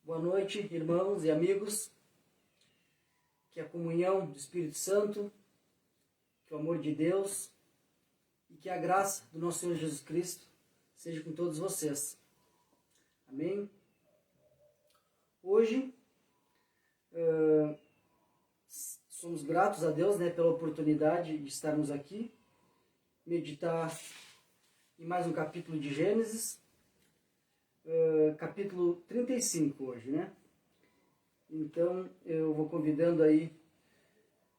Boa noite, irmãos e amigos. Que a comunhão do Espírito Santo, que o amor de Deus e que a graça do nosso Senhor Jesus Cristo seja com todos vocês. Amém? Hoje, somos gratos a Deus, pela oportunidade de estarmos aqui, meditar em mais um capítulo de Gênesis, capítulo 35 hoje, Então, eu vou convidando aí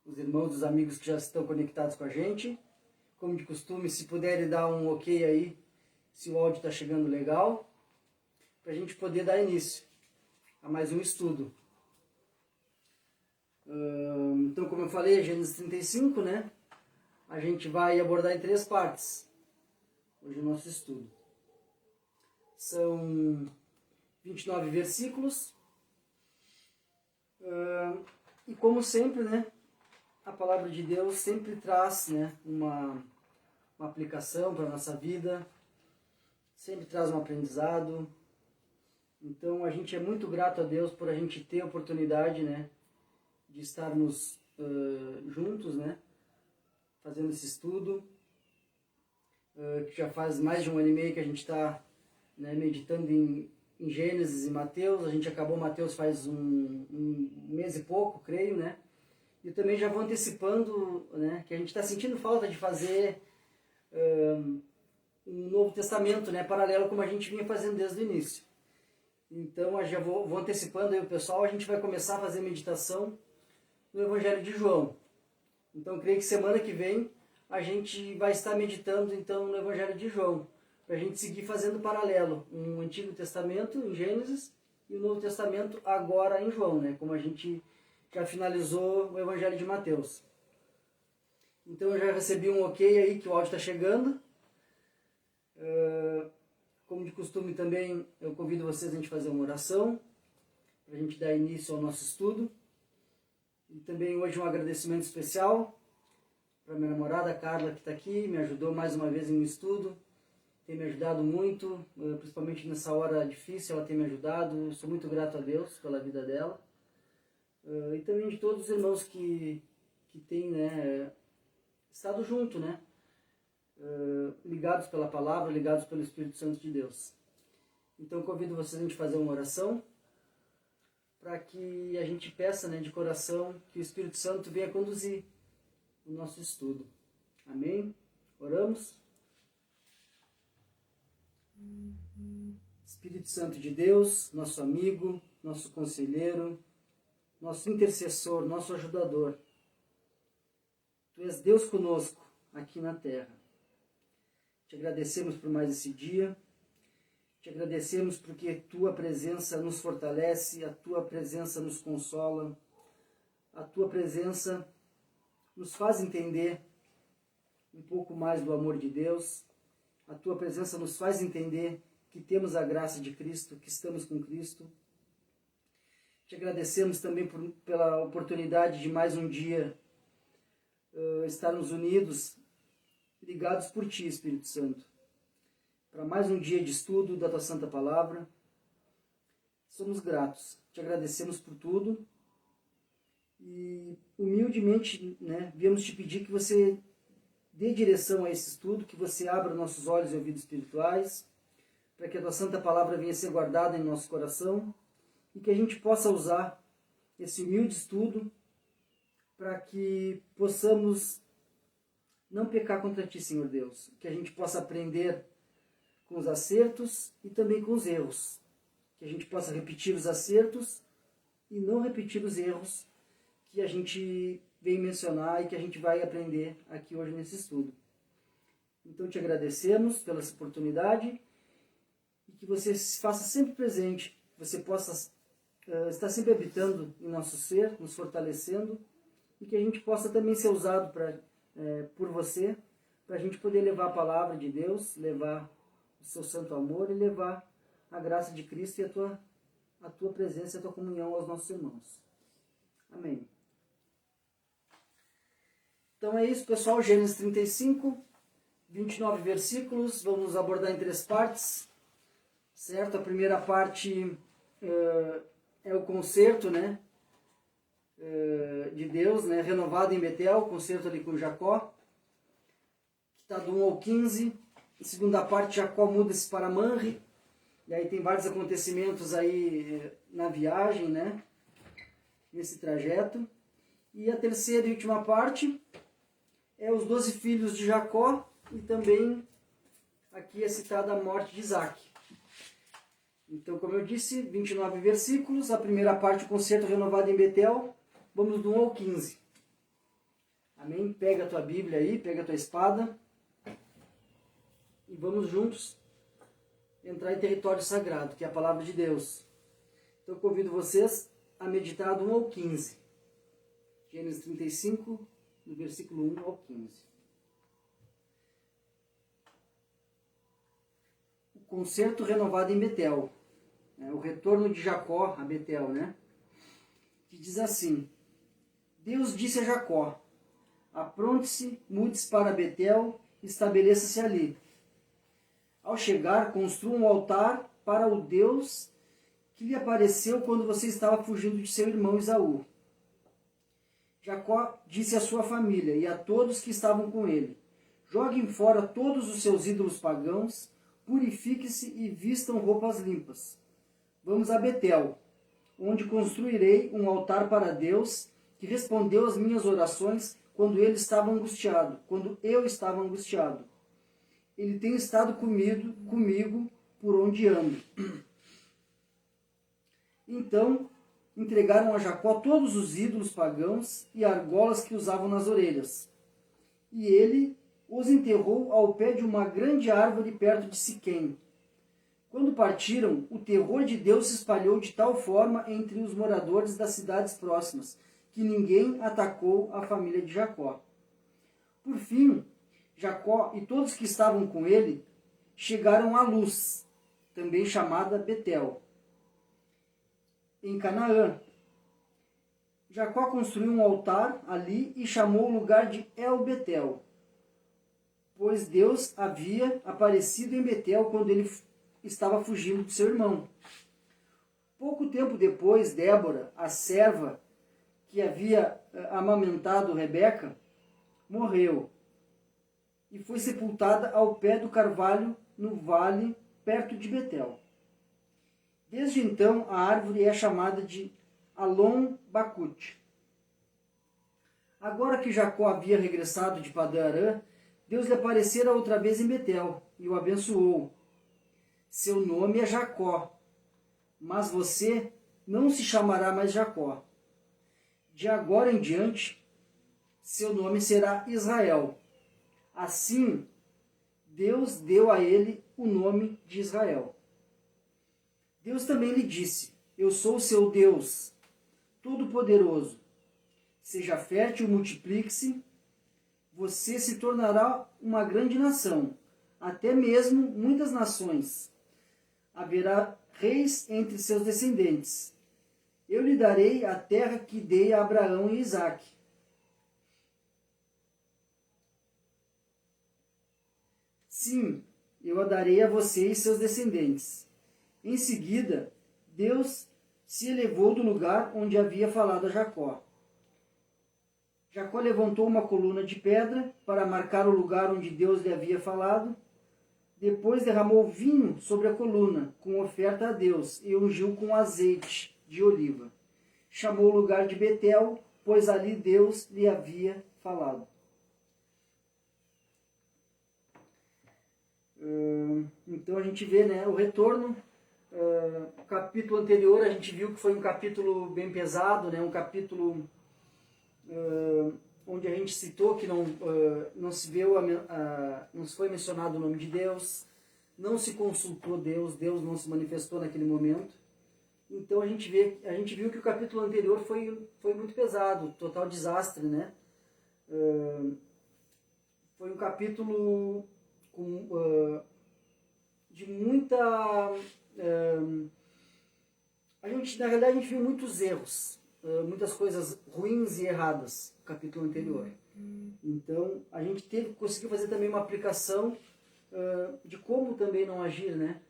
os irmãos, os amigos que já estão conectados com a gente. Como de costume, se puderem dar um ok aí, se o áudio está chegando legal, para a gente poder dar início a mais um estudo. Então, como eu falei, Gênesis 35, A gente vai abordar em 3 partes hoje o nosso estudo. São 29 versículos. E como sempre, a palavra de Deus sempre traz uma aplicação para a nossa vida, sempre traz um aprendizado. Então a gente é muito grato a Deus por a gente ter a oportunidade de estarmos juntos, fazendo esse estudo, que já faz mais de 1 ano e meio que a gente está meditando em Gênesis e Mateus. A gente acabou Mateus faz um mês e pouco, creio, E também já vou antecipando, que a gente está sentindo falta de fazer um Novo Testamento, paralelo como a gente vinha fazendo desde o início. Então, eu já vou antecipando aí o pessoal, a gente vai começar a fazer meditação no Evangelho de João. Então, creio que semana que vem a gente vai estar meditando então no Evangelho de João, para a gente seguir fazendo paralelo, um Antigo Testamento em Gênesis e o Novo Testamento agora em João, como a gente já finalizou o Evangelho de Mateus. Então eu já recebi um ok aí que o áudio está chegando. Como de costume também, eu convido vocês a gente fazer uma oração, para a gente dar início ao nosso estudo. E também hoje um agradecimento especial para minha namorada Carla, que está aqui, me ajudou mais uma vez em um estudo. Tem me ajudado muito, principalmente nessa hora difícil, ela tem me ajudado. Eu sou muito grato a Deus pela vida dela. E também de todos os irmãos que têm estado junto, ligados pela palavra, ligados pelo Espírito Santo de Deus. Então convido vocês a gente fazer uma oração, para que a gente peça de coração que o Espírito Santo venha conduzir o nosso estudo. Amém? Oramos? Espírito Santo de Deus, nosso amigo, nosso conselheiro, nosso intercessor, nosso ajudador. Tu és Deus conosco aqui na terra. Te agradecemos por mais esse dia. Te agradecemos porque Tua presença nos fortalece, a Tua presença nos consola, a Tua presença nos faz entender um pouco mais do amor de Deus. A Tua presença nos faz entender que temos a graça de Cristo, que estamos com Cristo. Te agradecemos também pela oportunidade de mais um dia estarmos unidos, ligados por Ti, Espírito Santo, para mais um dia de estudo da Tua Santa Palavra. Somos gratos, Te agradecemos por tudo e humildemente viemos Te pedir que você dê direção a esse estudo, que você abra nossos olhos e ouvidos espirituais, para que a Tua Santa Palavra venha ser guardada em nosso coração e que a gente possa usar esse humilde estudo para que possamos não pecar contra Ti, Senhor Deus. Que a gente possa aprender com os acertos e também com os erros. Que a gente possa repetir os acertos e não repetir os erros que a gente vem mencionar e que a gente vai aprender aqui hoje nesse estudo. Então Te agradecemos pela essa oportunidade e que você se faça sempre presente, que você possa estar sempre habitando em nosso ser, nos fortalecendo, e que a gente possa também ser usado por você, para a gente poder levar a palavra de Deus, levar o Seu santo amor e levar a graça de Cristo e a tua presença e a Tua comunhão aos nossos irmãos. Amém. Então é isso, pessoal. Gênesis 35, 29 versículos. Vamos abordar em 3 partes. Certo? A primeira parte é o concerto, né, de Deus, né, renovado em Betel, o concerto ali com Jacó, que está do 1 ao 15. Em segunda parte, Jacó muda-se para Manre, e aí tem vários acontecimentos aí na viagem, né, nesse trajeto. E a terceira e última parte é os 12 filhos de Jacó, e também aqui é citada a morte de Isaac. Então, como eu disse, 29 versículos, a primeira parte, o concerto renovado em Betel, vamos do 1 ao 15. Amém? Pega a tua Bíblia aí, pega a tua espada, e vamos juntos entrar em território sagrado, que é a palavra de Deus. Então, eu convido vocês a meditar do 1 ao 15. Gênesis 35, do versículo 1 ao 15. O concerto renovado em Betel. O retorno de Jacó a Betel, né? Que diz assim: Deus disse a Jacó: apronte-se, mude-se para Betel, estabeleça-se ali. Ao chegar, construa um altar para o Deus que lhe apareceu quando você estava fugindo de seu irmão Esaú. Jacó disse à sua família e a todos que estavam com ele: joguem fora todos os seus ídolos pagãos, purifiquem-se e vistam roupas limpas. Vamos a Betel, onde construirei um altar para Deus, que respondeu às minhas orações quando eu estava angustiado. Ele tem estado comigo por onde ando. Então, entregaram a Jacó todos os ídolos pagãos e argolas que usavam nas orelhas. E ele os enterrou ao pé de uma grande árvore perto de Siquém. Quando partiram, o terror de Deus se espalhou de tal forma entre os moradores das cidades próximas, que ninguém atacou a família de Jacó. Por fim, Jacó e todos que estavam com ele chegaram à Luz, também chamada Betel, em Canaã. Jacó construiu um altar ali e chamou o lugar de El-Betel, pois Deus havia aparecido em Betel quando ele estava fugindo de seu irmão. Pouco tempo depois, Débora, a serva que havia amamentado Rebeca, morreu e foi sepultada ao pé do carvalho no vale perto de Betel. Desde então, a árvore é chamada de Alon-Bacute. Agora que Jacó havia regressado de Padã-Arã, Deus lhe aparecera outra vez em Betel e o abençoou. Seu nome é Jacó, mas você não se chamará mais Jacó. De agora em diante, seu nome será Israel. Assim, Deus deu a ele o nome de Israel. Deus também lhe disse: eu sou o seu Deus, Todo-Poderoso. Seja fértil, multiplique-se, você se tornará uma grande nação, até mesmo muitas nações. Haverá reis entre seus descendentes. Eu lhe darei a terra que dei a Abraão e Isaque. Sim, eu a darei a você e seus descendentes. Em seguida, Deus se elevou do lugar onde havia falado a Jacó. Jacó levantou uma coluna de pedra para marcar o lugar onde Deus lhe havia falado. Depois derramou vinho sobre a coluna, com oferta a Deus, e ungiu com azeite de oliva. Chamou o lugar de Betel, pois ali Deus lhe havia falado. Então a gente vê, né, o retorno. O capítulo anterior a gente viu que foi um capítulo bem pesado, né, um capítulo onde a gente citou que não se foi mencionado o nome de Deus, não se consultou Deus, Deus não se manifestou naquele momento. Então a gente viu que o capítulo anterior foi muito pesado, total desastre, né? Foi um capítulo de muita... na realidade a gente viu muitos erros, muitas coisas ruins e erradas no capítulo anterior. Então a gente conseguiu fazer também uma aplicação de como também não agir, né?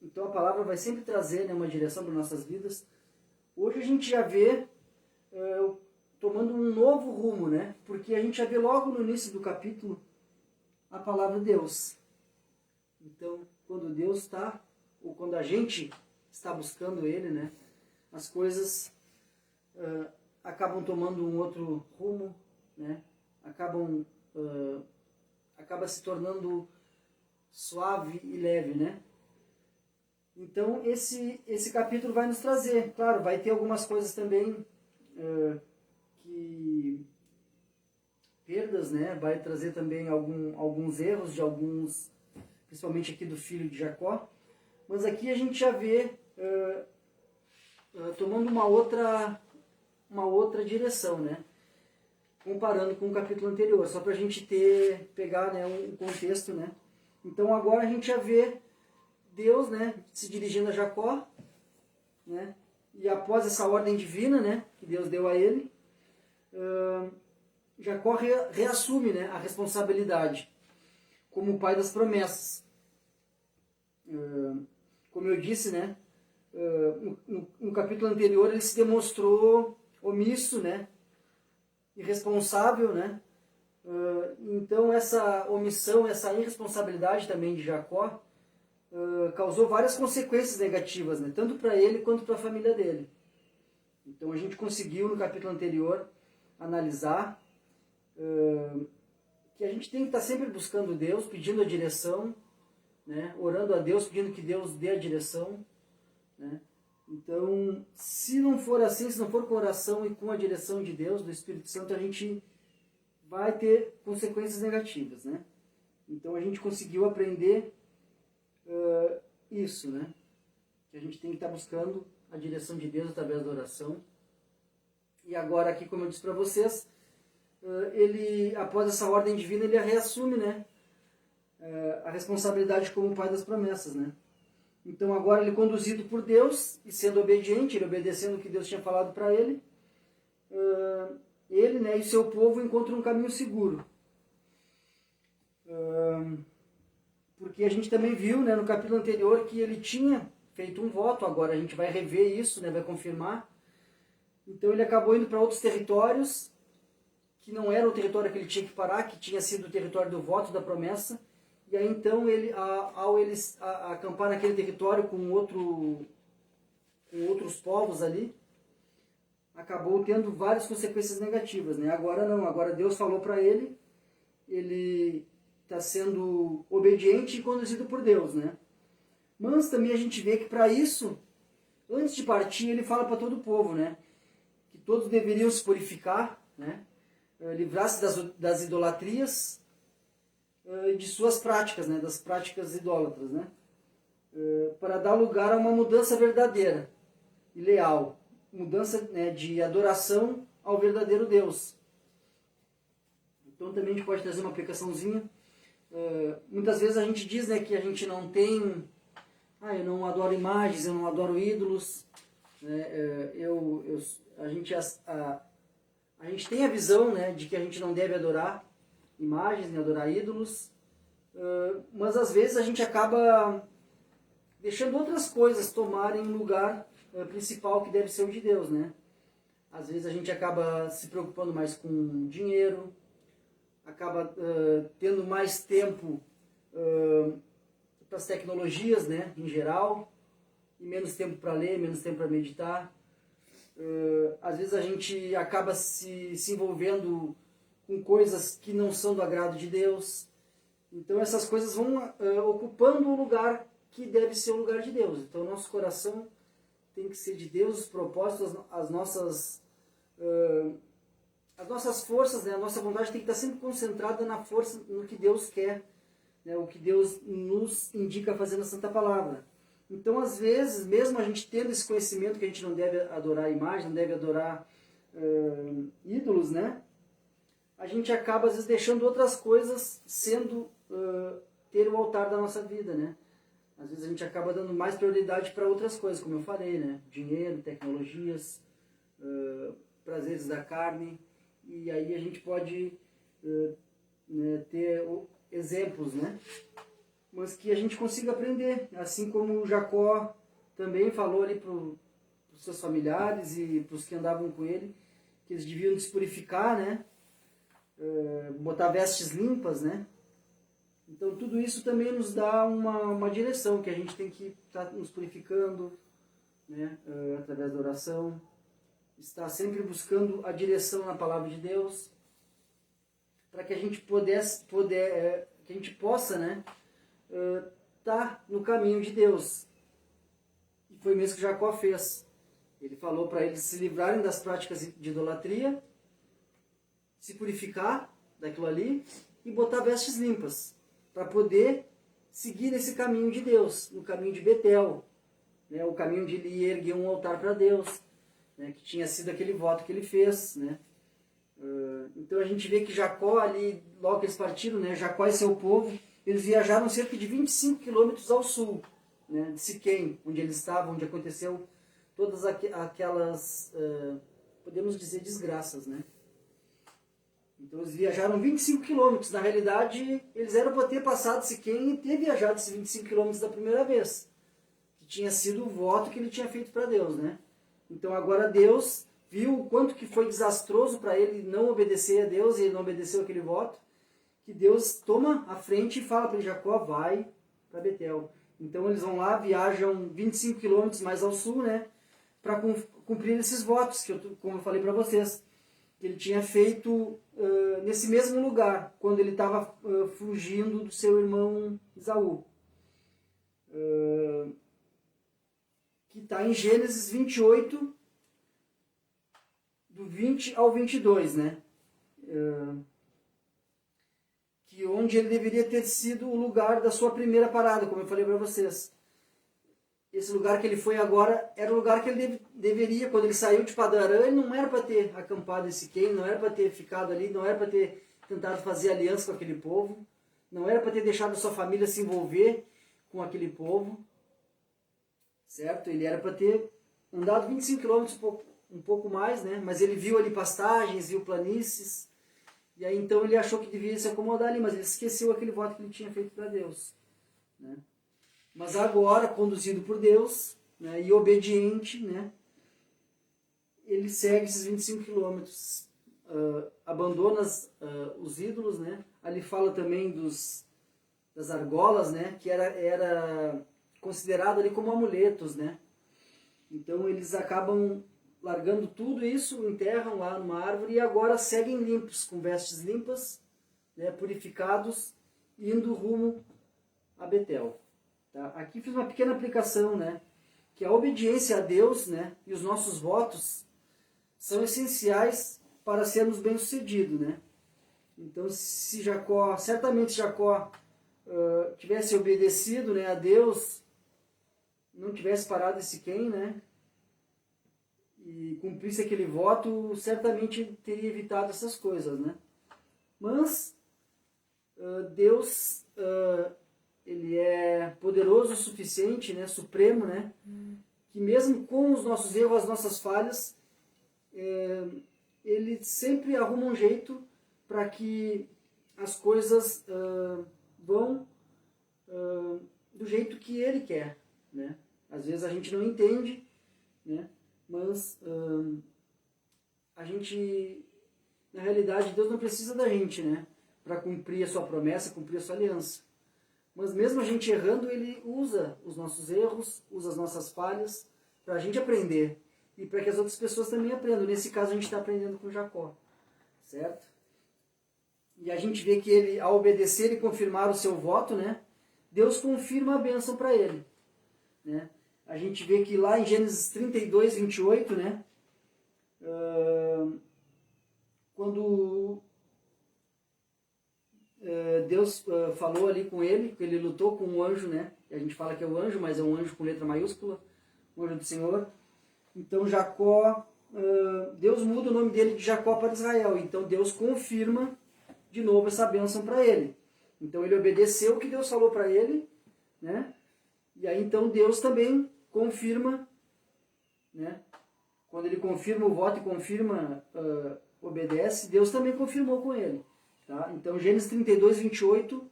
Então a palavra vai sempre trazer, né, uma direção para nossas vidas. Hoje a gente já vê tomando um novo rumo, né? Porque a gente já vê logo no início do capítulo a palavra de Deus. Então, quando Deus está, ou quando a gente está buscando Ele, né? As coisas acabam tomando um outro rumo, né? Acaba se tornando suave e leve, né? Então, esse capítulo vai nos trazer. Claro, vai ter algumas coisas também perdas, né? Vai trazer também alguns erros de alguns, principalmente aqui do filho de Jacó. Mas aqui a gente já vê tomando uma outra direção, né? Comparando com o capítulo anterior, só para a gente pegar, né, um contexto, né? Então agora a gente já vê Deus, né, se dirigindo a Jacó, né? E após essa ordem divina, né, que Deus deu a ele, Jacó reassume, né, a responsabilidade como o pai das promessas. Como eu disse, né, no capítulo anterior ele se demonstrou omisso, né, irresponsável, né? Então essa omissão, essa irresponsabilidade também de Jacó causou várias consequências negativas, né? Tanto para ele quanto para a família dele. Então a gente conseguiu no capítulo anterior analisar que a gente tem que estar sempre buscando Deus, pedindo a direção, né? Orando a Deus, pedindo que Deus dê a direção, né? Então, se não for assim, se não for com oração e com a direção de Deus, do Espírito Santo, a gente vai ter consequências negativas, né? Então a gente conseguiu aprender isso, né? Que a gente tem que estar buscando a direção de Deus através da oração. E agora aqui, como eu disse para vocês, ele, após essa ordem divina, ele reassume, né, a responsabilidade como pai das promessas, né? Então agora ele, conduzido por Deus e sendo obediente, ele obedecendo o que Deus tinha falado para ele, ele, né, e seu povo encontram um caminho seguro. Porque a gente também viu, né, no capítulo anterior que ele tinha feito um voto, agora a gente vai rever isso, né, vai confirmar. Então ele acabou indo para outros territórios, que não era o território que ele tinha que parar, que tinha sido o território do voto, da promessa. E aí então, ao eles acampar naquele território com outros povos ali, acabou tendo várias consequências negativas, né? Agora não, agora Deus falou para ele, ele está sendo obediente e conduzido por Deus, né? Mas também a gente vê que para isso, antes de partir, ele fala para todo o povo, né? Que todos deveriam se purificar, né? Livrar-se das idolatrias, de suas práticas, né, das práticas idólatras, né, para dar lugar a uma mudança verdadeira e leal, mudança, né, de adoração ao verdadeiro Deus. Então também a gente pode trazer uma aplicaçãozinha. Muitas vezes a gente diz, né, que a gente não tem, eu não adoro imagens, eu não adoro ídolos, né, a gente tem a visão, né, de que a gente não deve adorar imagens, nem adorar ídolos, mas às vezes a gente acaba deixando outras coisas tomarem um lugar principal que deve ser o de Deus, né? Às vezes a gente acaba se preocupando mais com dinheiro, acaba tendo mais tempo para as tecnologias, né, em geral, e menos tempo para ler, menos tempo para meditar. Às vezes a gente acaba se envolvendo com coisas que não são do agrado de Deus. Então essas coisas vão ocupando o lugar que deve ser o lugar de Deus. Então nosso coração tem que ser de Deus, os propósitos, as nossas forças, né? A nossa vontade tem que estar sempre concentrada na força, no que Deus quer, né? O que Deus nos indica fazer na Santa Palavra. Então às vezes, mesmo a gente tendo esse conhecimento que a gente não deve adorar imagem, não deve adorar ídolos, né? A gente acaba, às vezes, deixando outras coisas ter o altar da nossa vida, né? Às vezes a gente acaba dando mais prioridade para outras coisas, como eu falei, né? Dinheiro, tecnologias, prazeres da carne. E aí a gente pode né, ter exemplos, né? mas que a gente consiga aprender, assim como Jacó também falou ali para os seus familiares e para os que andavam com ele, que eles deviam se purificar, né? Botar vestes limpas, né? Então tudo isso também nos dá uma direção, que a gente tem que estar nos purificando, né? Através da oração, estar sempre buscando a direção na palavra de Deus, para que a gente que a gente possa, né? Estar no caminho de Deus. E foi mesmo que Jacó fez. Ele falou para eles se livrarem das práticas de idolatria, se purificar daquilo ali e botar vestes limpas, para poder seguir esse caminho de Deus, no caminho de Betel, né, o caminho de ele erguer um altar para Deus, né, que tinha sido aquele voto que ele fez. Né. Então a gente vê que Jacó ali, logo que eles partiram, né, Jacó e seu povo, eles viajaram cerca de 25 quilômetros ao sul, né, de Siquém, onde eles estavam, onde aconteceu todas aquelas, podemos dizer, desgraças, né. Então eles viajaram 25 quilômetros. Na realidade, eles eram para ter passado Siquém e ter viajado esses 25 quilômetros da primeira vez, que tinha sido o voto que ele tinha feito para Deus, né. Então agora Deus viu o quanto que foi desastroso para ele não obedecer a Deus, e ele não obedeceu aquele voto, que Deus toma a frente e fala para ele: Jacó, vai para Betel. Então eles vão lá, viajam 25 quilômetros mais ao sul, né, para cumprir esses votos, que como eu falei para vocês, que ele tinha feito nesse mesmo lugar, quando ele estava fugindo do seu irmão Esaú. Que está em Gênesis 28, do 20 ao 22, né? Que onde ele deveria ter sido o lugar da sua primeira parada, como eu falei para vocês. Esse lugar que ele foi agora era o lugar que ele deveria, quando ele saiu de Padarã, ele não era para ter acampado em Siquém, não era para ter ficado ali, não era para ter tentado fazer aliança com aquele povo, não era para ter deixado a sua família se envolver com aquele povo, certo? Ele era para ter andado 25 quilômetros, um pouco mais, né? Mas ele viu ali pastagens, viu planícies, e aí então ele achou que devia se acomodar ali, mas ele esqueceu aquele voto que ele tinha feito para Deus, né? Mas agora, conduzido por Deus, né, e obediente, né, ele segue esses 25 quilômetros, abandona os ídolos, né? Ali fala também das argolas, né, que era considerado ali como amuletos, né? Então eles acabam largando tudo isso, enterram lá numa árvore e agora seguem limpos, com vestes limpas, né, purificados, indo rumo a Betel. Tá? Aqui fiz uma pequena aplicação, né, que a obediência a Deus, né, e os nossos votos são essenciais para sermos bem-sucedidos, né? Então, se Jacó, certamente Jacó tivesse obedecido, né, a Deus, não tivesse parado em Siquém, né, e cumprisse aquele voto, certamente teria evitado essas coisas, né? Mas Deus ele é poderoso o suficiente, né, supremo, né, que mesmo com os nossos erros, as nossas falhas, ele sempre arruma um jeito para que as coisas vão do jeito que ele quer, né? Às vezes a gente não entende, né, mas a gente, na realidade, Deus não precisa da gente, né, para cumprir a sua promessa, cumprir a sua aliança. Mas mesmo a gente errando, ele usa os nossos erros, usa as nossas falhas, para a gente aprender. E para que as outras pessoas também aprendam. Nesse caso, a gente está aprendendo com Jacó. Certo? E a gente vê que ele, ao obedecer e confirmar o seu voto, né, Deus confirma a bênção para ele. Né? A gente vê que lá em Gênesis 32, 28, né, quando Deus falou ali com ele, que ele lutou com um anjo, né? A gente fala que é o anjo, mas é um anjo com letra maiúscula, o anjo do Senhor. Então Jacó, Deus muda o nome dele de Jacó para Israel. Então Deus confirma de novo essa bênção para ele. Então ele obedeceu o que Deus falou para ele, né? E aí então Deus também confirma, né? Quando ele confirma o voto e confirma, obedece, Deus também confirmou com ele. Tá? Então, Gênesis 32, 28,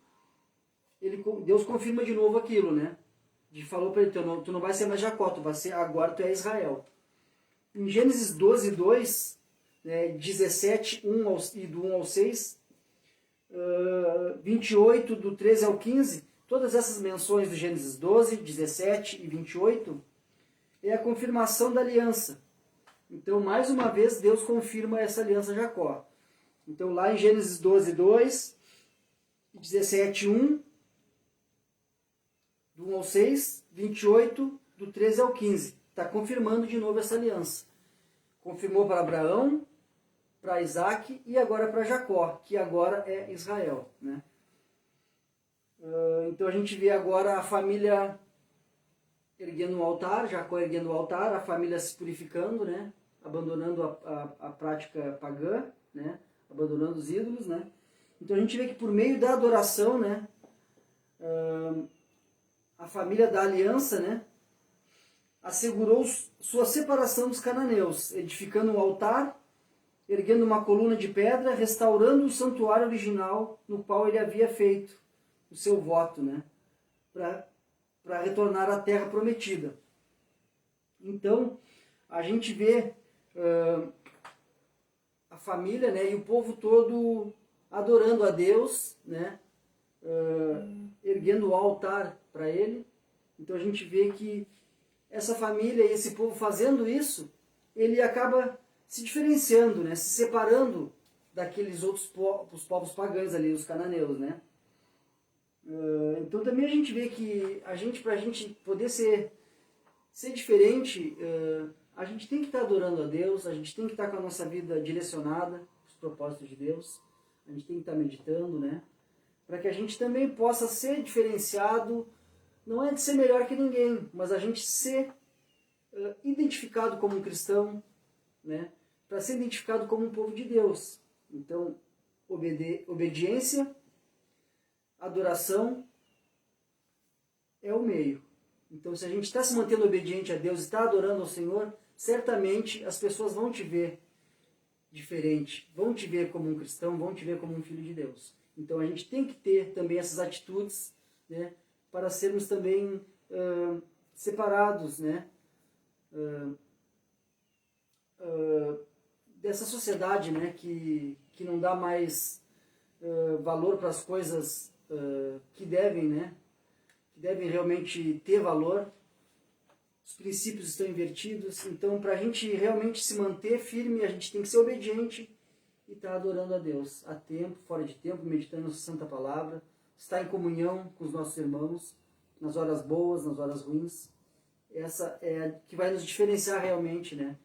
Deus confirma de novo aquilo, né? E falou para ele, tu não vai ser mais Jacó, agora tu é Israel. Em Gênesis 12, 2, 17, e do 1 ao 6, 28, do 13 ao 15, todas essas menções do Gênesis 12, 17 e 28, é a confirmação da aliança. Então, mais uma vez, Deus confirma essa aliança a Jacó. Então, lá em Gênesis 12, 2, 17, 1, do 1 ao 6, 28, do 13 ao 15. Está confirmando de novo essa aliança. Confirmou para Abraão, para Isaac e agora para Jacó, que agora é Israel, né? Então a gente vê agora a família erguendo o altar, Jacó erguendo o altar, a família se purificando, né? Abandonando a prática pagã, né? Abandonando os ídolos, né? Então a gente vê que por meio da adoração, né? A família da aliança, né? Assegurou sua separação dos cananeus, edificando um altar, erguendo uma coluna de pedra, restaurando o santuário original no qual ele havia feito o seu voto, né? Para retornar à terra prometida. Então, a gente vê a família, né, e o povo todo adorando a Deus, né, erguendo o altar para ele. Então a gente vê que essa família e esse povo fazendo isso, ele acaba se diferenciando, né, se separando daqueles outros os povos pagãos ali, os cananeus, né. Então também a gente vê que para a gente poder ser diferente, a gente tem que estar adorando a Deus, a gente tem que estar com a nossa vida direcionada, os propósitos de Deus, a gente tem que estar meditando, né? Para que a gente também possa ser diferenciado, não é de ser melhor que ninguém, mas a gente ser identificado como um cristão, né? Para ser identificado como um povo de Deus. Então, obediência, adoração é o meio. Então, se a gente está se mantendo obediente a Deus, está adorando ao Senhor, certamente as pessoas vão te ver diferente, vão te ver como um cristão, vão te ver como um filho de Deus. Então, a gente tem que ter também essas atitudes, né, para sermos também separados, né, dessa sociedade, né, que não dá mais valor para as coisas que devem, né, que devem realmente ter valor. Os princípios estão invertidos. Então, para a gente realmente se manter firme, a gente tem que ser obediente e estar adorando a Deus a tempo, fora de tempo, meditando na Santa Palavra, estar em comunhão com os nossos irmãos, nas horas boas, nas horas ruins. Essa é a que vai nos diferenciar realmente, né?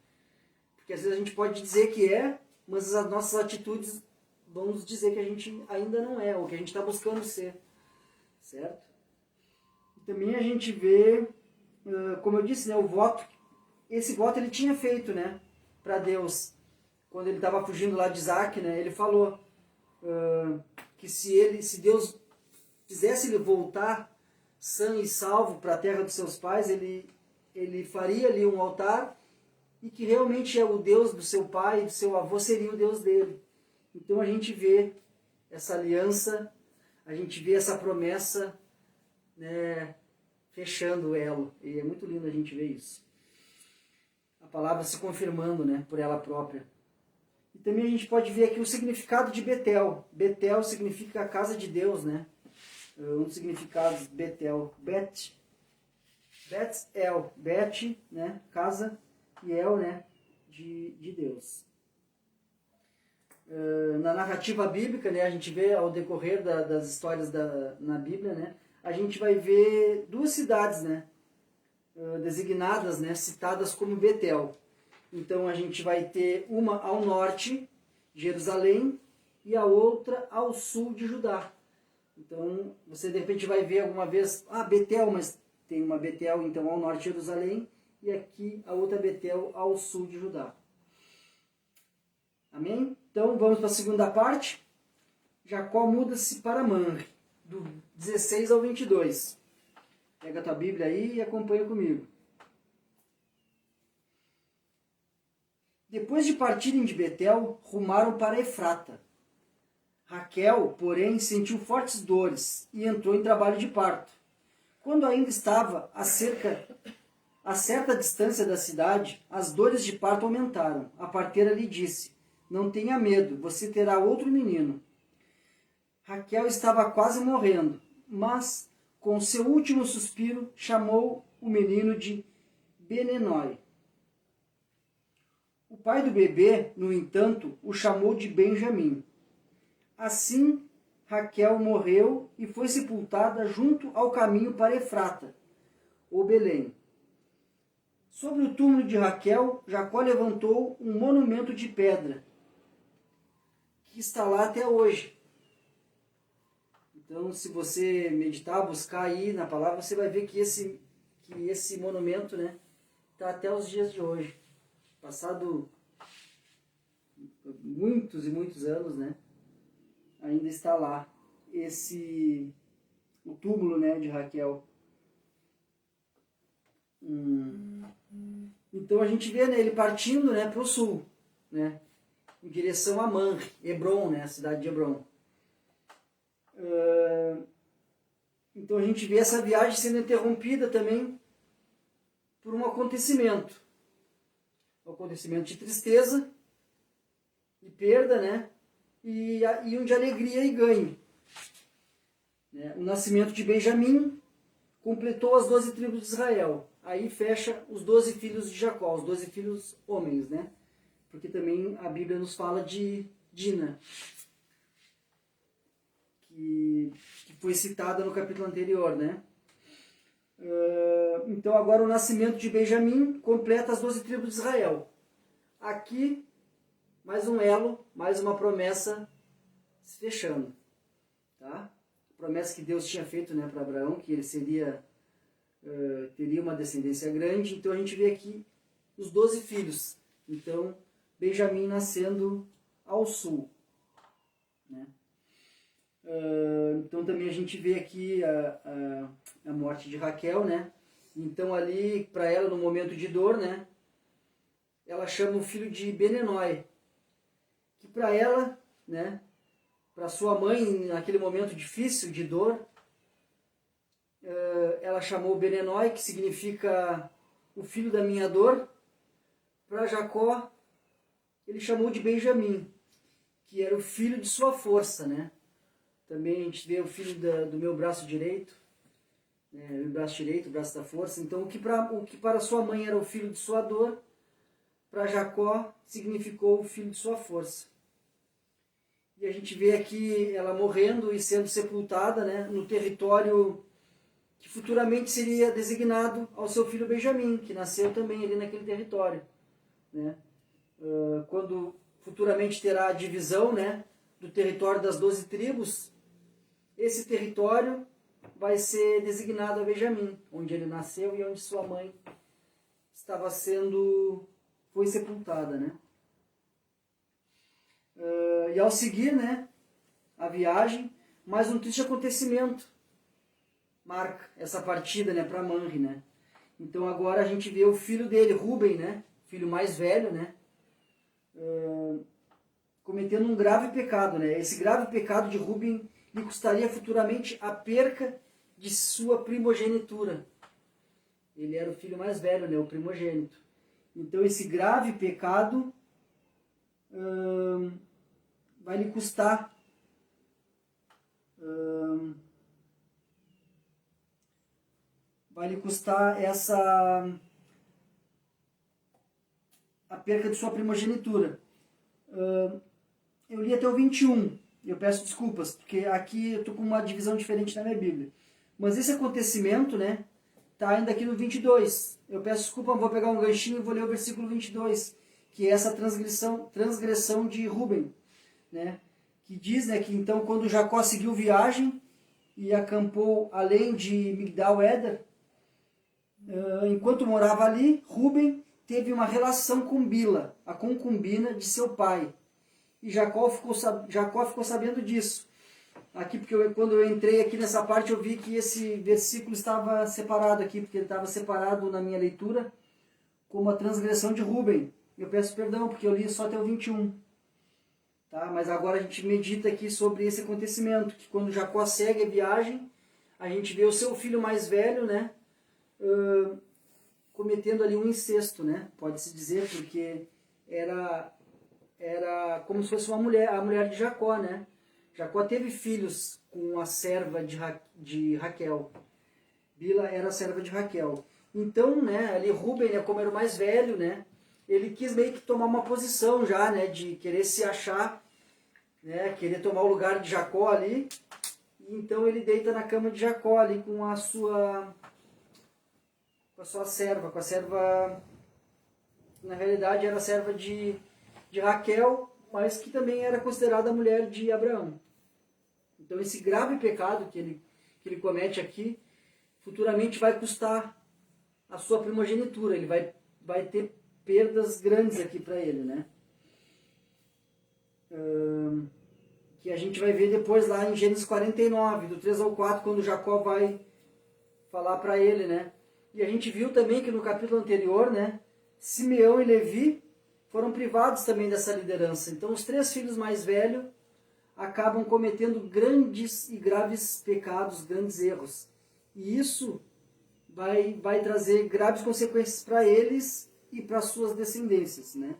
Porque às vezes a gente pode dizer que é, mas as nossas atitudes vão nos dizer que a gente ainda não é, ou que a gente está buscando ser, certo? E também a gente vê, como eu disse, né, o voto, esse voto ele tinha feito, né, para Deus, quando ele estava fugindo lá de Isaac, né, ele falou que se Deus fizesse ele voltar sã e salvo para a terra dos seus pais, ele faria ali um altar e que realmente é o Deus do seu pai e do seu avô seria o Deus dele. Então a gente vê essa aliança, a gente vê essa promessa, né, fechando o elo. E é muito lindo a gente ver isso. A palavra se confirmando, né, por ela própria. E também a gente pode ver aqui o significado de Betel. Betel significa a casa de Deus, né? Um dos significados, Betel. Bet-el, Bet, né, casa, e El, né, de Deus. Na narrativa bíblica, né, a gente vê ao decorrer das histórias na Bíblia, né, a gente vai ver duas cidades, né, designadas, né, citadas como Betel. Então a gente vai ter uma ao norte, Jerusalém, e a outra ao sul de Judá. Então você de repente vai ver alguma vez, Betel, mas tem uma Betel então ao norte de Jerusalém, e aqui a outra Betel ao sul de Judá. Amém? Então vamos para a segunda parte. Jacó muda-se para Manre, do 16 ao 22. Pega a tua Bíblia aí e acompanha comigo. Depois de partirem de Betel, rumaram para Efrata. Raquel, porém, sentiu fortes dores e entrou em trabalho de parto. Quando ainda estava a certa distância da cidade, as dores de parto aumentaram. A parteira lhe disse: "Não tenha medo, você terá outro menino." Raquel estava quase morrendo, mas, com seu último suspiro, chamou o menino de Benenói. O pai do bebê, no entanto, o chamou de Benjamim. Assim, Raquel morreu e foi sepultada junto ao caminho para Efrata, ou Belém. Sobre o túmulo de Raquel, Jacó levantou um monumento de pedra, que está lá até hoje. Então, se você meditar, buscar aí na palavra, você vai ver que esse monumento, né, está até os dias de hoje. Passado muitos e muitos anos, né, ainda está lá o túmulo, né, de Raquel. Então a gente vê, né, ele partindo, né, para o sul, né, em direção a Manre, Hebron, né, a cidade de Hebron. Então a gente vê essa viagem sendo interrompida também por um acontecimento de tristeza e perda, né, e um de alegria e ganho. Né? O nascimento de Benjamim completou as 12 tribos de Israel. Aí fecha os 12 filhos de Jacó, os 12 filhos homens, né? Porque também a Bíblia nos fala de Dina, que foi citada no capítulo anterior, né? Então agora o nascimento de Benjamim completa as 12 tribos de Israel. Aqui, mais um elo, mais uma promessa se fechando. Tá? Promessa que Deus tinha feito, né, para Abraão, que ele teria uma descendência grande. Então a gente vê aqui os 12 filhos. Então Benjamim nascendo ao sul. Né? Então também a gente vê aqui a morte de Raquel, né? Então ali, para ela, no momento de dor, né, ela chama o filho de Benenói, que para ela, né, para sua mãe, naquele momento difícil de dor, ela chamou Benenói, que significa o filho da minha dor. Para Jacó, ele chamou de Benjamim, que era o filho de sua força, né? Também a gente vê o filho do meu braço direito, né? O braço direito, o braço da força. Então, o que para sua mãe era o filho de sua dor, para Jacó significou o filho de sua força. E a gente vê aqui ela morrendo e sendo sepultada, né, no território que futuramente seria designado ao seu filho Benjamim, que nasceu também ali naquele território. Né? Quando futuramente terá a divisão, né, do território das 12 tribos, esse território vai ser designado a Benjamim, onde ele nasceu e onde sua mãe foi sepultada, né? E ao seguir, né, a viagem, mais um triste acontecimento marca essa partida, né, para Manre, né? Então agora a gente vê o filho dele, Ruben, né, filho mais velho, né, cometendo um grave pecado, né? Esse grave pecado de Ruben lhe custaria futuramente a perca de sua primogenitura. Ele era o filho mais velho, né, o primogênito. Então esse grave pecado vai lhe custar a perca de sua primogenitura. Eu li até o 21, eu peço desculpas, porque aqui eu estou com uma divisão diferente na minha Bíblia. Mas esse acontecimento, né, está ainda aqui no 22. Eu peço desculpa, vou pegar um ganchinho e vou ler o versículo 22, que é essa transgressão de Ruben, né, que diz, né, que então quando Jacó seguiu viagem e acampou além de Migdal-Eder, enquanto morava ali, Ruben teve uma relação com Bila, a concubina de seu pai. E Jacó ficou sabendo disso. Aqui, porque quando eu entrei aqui nessa parte, eu vi que esse versículo estava separado aqui, porque ele estava separado na minha leitura como a transgressão de Ruben. Eu peço perdão, porque eu li só até o 21. Tá? Mas agora a gente medita aqui sobre esse acontecimento, que quando Jacó segue a viagem, a gente vê o seu filho mais velho, né, cometendo ali um incesto, né, pode-se dizer, porque era como se fosse uma mulher, a mulher de Jacó, né. Jacó teve filhos com a serva de Raquel. Bila era a serva de Raquel. Então, né, ali Rúben, né, como era o mais velho, né, ele quis meio que tomar uma posição já, né, de querer se achar, né, querer tomar o lugar de Jacó ali. Então ele deita na cama de Jacó ali com a sua serva, na realidade era a serva de Raquel, mas que também era considerada a mulher de Abraão. Então esse grave pecado que ele comete aqui, futuramente vai custar a sua primogenitura, ele vai ter perdas grandes aqui para ele, né? Que a gente vai ver depois lá em Gênesis 49, do 3 ao 4, quando Jacó vai falar para ele, né? E a gente viu também que no capítulo anterior, né, Simeão e Levi foram privados também dessa liderança. Então os 3 filhos mais velhos acabam cometendo grandes e graves pecados, grandes erros. E isso vai trazer graves consequências para eles e para suas descendências, né?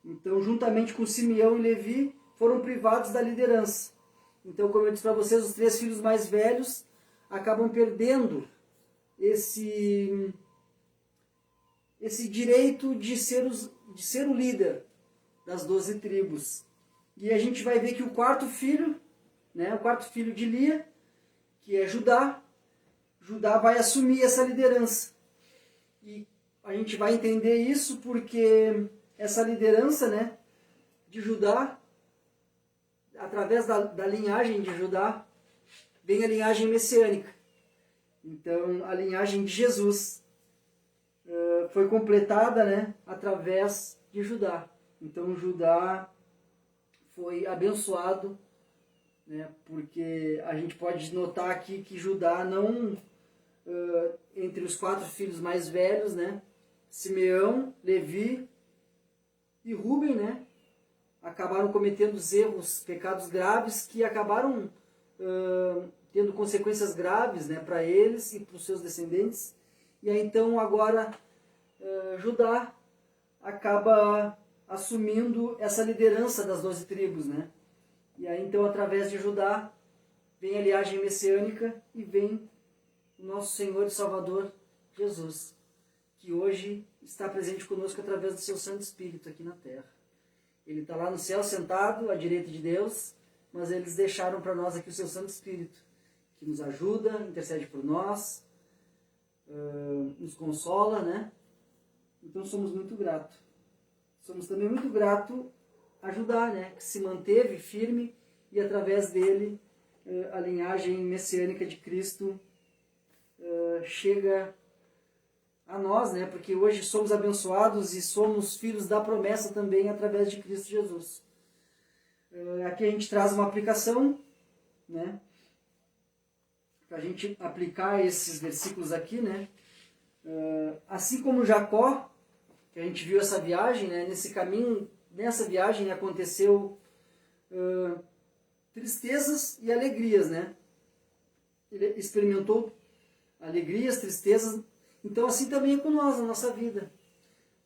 Então, juntamente com Simeão e Levi, foram privados da liderança. Então, como eu disse para vocês, os 3 filhos mais velhos acabam perdendo esse direito de ser o líder das 12 tribos. E a gente vai ver que o quarto filho, né, o quarto filho de Lia, que é Judá vai assumir essa liderança. E a gente vai entender isso porque essa liderança, né, de Judá, através da linhagem de Judá, vem a linhagem messiânica. Então, a linhagem de Jesus foi completada, né, através de Judá. Então, Judá foi abençoado, né, porque a gente pode notar aqui que Judá não, entre os 4 filhos mais velhos, né, Simeão, Levi e Rúben, né, acabaram cometendo erros, pecados graves que acabaram tendo consequências graves, né, para eles e para os seus descendentes. E aí então agora Judá acaba assumindo essa liderança das 12 tribos, né? E aí então através de Judá vem a linhagem messiânica e vem o nosso Senhor e Salvador Jesus, que hoje está presente conosco através do seu Santo Espírito aqui na terra. Ele está lá no céu sentado à direita de Deus, mas eles deixaram para nós aqui o seu Santo Espírito, que nos ajuda, intercede por nós, nos consola, né? Então somos muito gratos. Somos também muito gratos a Judá, né, que se manteve firme e através dele a linhagem messiânica de Cristo chega a nós, né, porque hoje somos abençoados e somos filhos da promessa também através de Cristo Jesus. Aqui a gente traz uma aplicação, né, para a gente aplicar esses versículos aqui, né, assim como Jacó, que a gente viu essa viagem, né, nesse caminho, nessa viagem aconteceu tristezas e alegrias, né? Ele experimentou alegrias, tristezas. Então assim também é com nós, na nossa vida.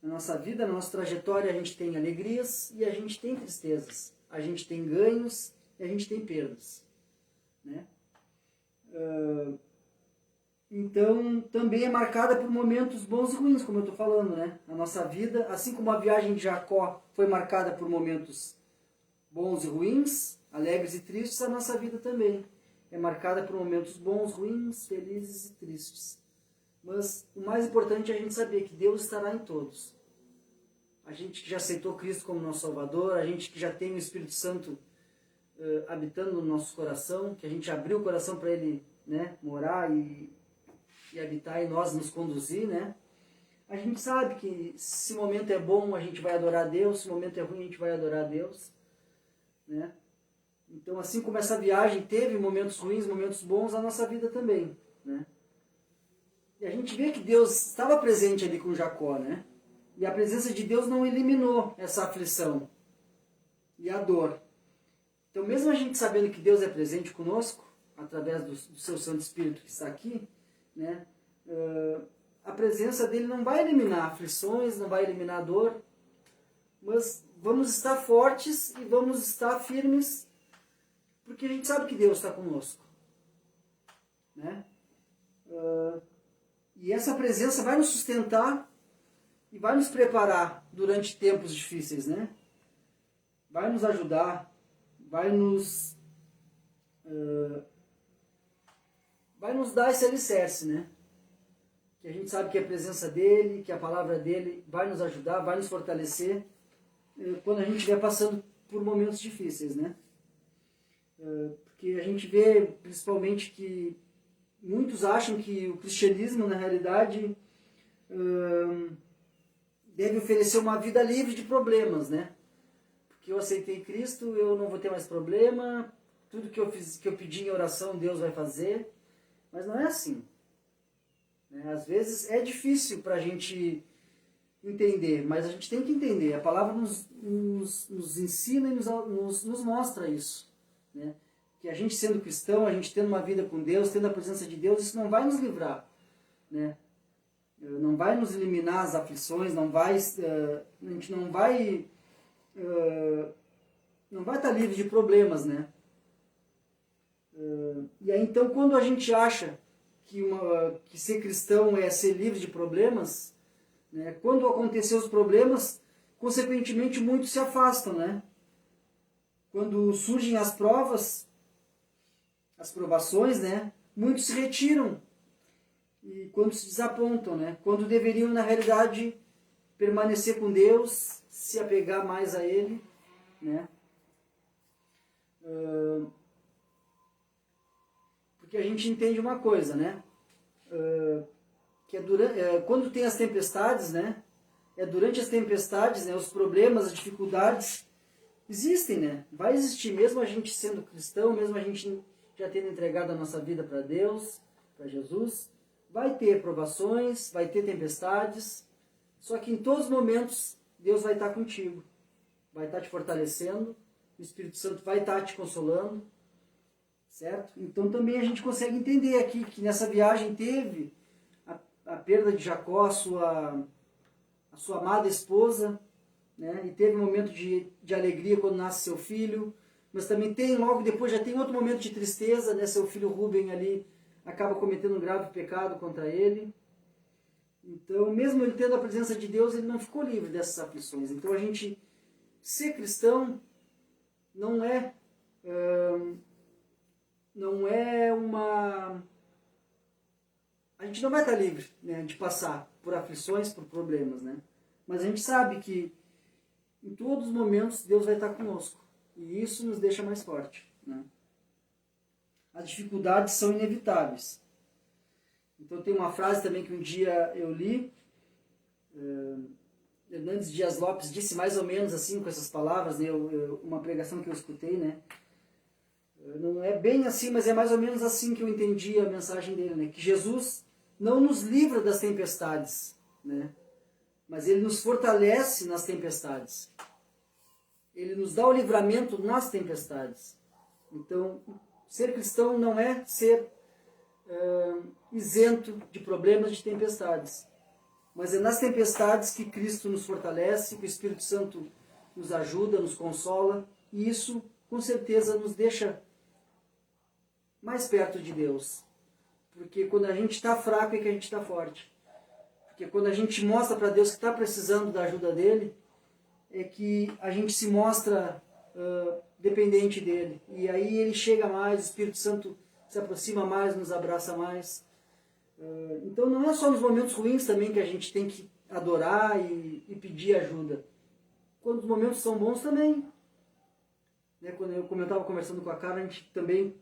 Na nossa vida, na nossa trajetória, a gente tem alegrias e a gente tem tristezas. A gente tem ganhos e a gente tem perdas, né? Então, também é marcada por momentos bons e ruins, como eu estou falando, né? A nossa vida, assim como a viagem de Jacó foi marcada por momentos bons e ruins, alegres e tristes, a nossa vida também é marcada por momentos bons, ruins, felizes e tristes. Mas o mais importante é a gente saber que Deus estará em todos. A gente que já aceitou Cristo como nosso Salvador, a gente que já tem o Espírito Santo habitando no nosso coração, que a gente abriu o coração para Ele, né, morar e habitar e nós nos conduzir, né? A gente sabe que se o momento é bom, a gente vai adorar a Deus, se o momento é ruim, a gente vai adorar a Deus, né? Então, assim como essa viagem teve momentos ruins, momentos bons, a nossa vida também, né? E a gente vê que Deus estava presente ali com Jacó, né? E a presença de Deus não eliminou essa aflição e a dor. Então, mesmo a gente sabendo que Deus é presente conosco, através do seu Santo Espírito que está aqui, né, a presença dele não vai eliminar aflições, não vai eliminar a dor, mas vamos estar fortes e vamos estar firmes, porque a gente sabe que Deus está conosco, né? E essa presença vai nos sustentar e vai nos preparar durante tempos difíceis, né? Vai nos ajudar, vai nos dar esse alicerce, né? Que a gente sabe que a presença dele, que a palavra dele vai nos ajudar, vai nos fortalecer quando a gente estiver passando por momentos difíceis, né? Porque a gente vê principalmente que muitos acham que o cristianismo, na realidade, deve oferecer uma vida livre de problemas, né? Porque eu aceitei Cristo, eu não vou ter mais problema, tudo que eu pedi em oração, Deus vai fazer. Mas não é assim. Às vezes é difícil para a gente entender, mas a gente tem que entender. A palavra nos ensina e nos mostra isso, né? Que a gente sendo cristão, a gente tendo uma vida com Deus, tendo a presença de Deus, isso não vai nos livrar, né? Não vai nos eliminar as aflições, a gente não vai estar livre de problemas, né? E aí então quando a gente acha que ser cristão é ser livre de problemas, né? Quando acontecer os problemas, consequentemente muitos se afastam, né? Quando surgem as provas, as provações, né? Muitos se retiram e quando se desapontam, né? Quando deveriam na realidade permanecer com Deus, se apegar mais a Ele, né? Porque a gente entende uma coisa, né? Que quando tem as tempestades, né? Durante as tempestades, né? Os problemas, as dificuldades existem, né? Vai existir, mesmo a gente sendo cristão, mesmo a gente já tendo entregado a nossa vida para Deus, para Jesus, vai ter provações, vai ter tempestades, só que em todos os momentos Deus vai estar contigo, vai estar te fortalecendo, o Espírito Santo vai estar te consolando, certo? Então também a gente consegue entender aqui que nessa viagem teve a perda de Jacó, a sua amada esposa, né? E teve um momento de alegria quando nasce seu filho, mas também logo depois já tem outro momento de tristeza, né? Seu filho Rúben ali acaba cometendo um grave pecado contra ele. Então, mesmo ele tendo a presença de Deus, ele não ficou livre dessas aflições. Então, a gente ser cristão não é uma... A gente não vai estar livre, né, de passar por aflições, por problemas, né? Mas a gente sabe que em todos os momentos Deus vai estar conosco. E isso nos deixa mais forte, né? As dificuldades são inevitáveis. Então tem uma frase também que um dia eu li, Hernandes Dias Lopes disse mais ou menos assim, com essas palavras, né? Uma pregação que eu escutei, né? Não é bem assim, mas é mais ou menos assim que eu entendi a mensagem dele, né? Que Jesus não nos livra das tempestades, né? Mas Ele nos fortalece nas tempestades. Ele nos dá o livramento nas tempestades. Então, ser cristão não é ser isento de problemas, de tempestades. Mas é nas tempestades que Cristo nos fortalece, que o Espírito Santo nos ajuda, nos consola, e isso, com certeza, nos deixa mais perto de Deus. Porque quando a gente está fraco é que a gente está forte. Porque quando a gente mostra para Deus que está precisando da ajuda dEle, é que a gente se mostra dependente dEle. E aí Ele chega mais, o Espírito Santo se aproxima mais, nos abraça mais. Então não é só nos momentos ruins também que a gente tem que adorar e pedir ajuda. Quando os momentos são bons também. Né, como eu estava conversando com a Carla, a gente também,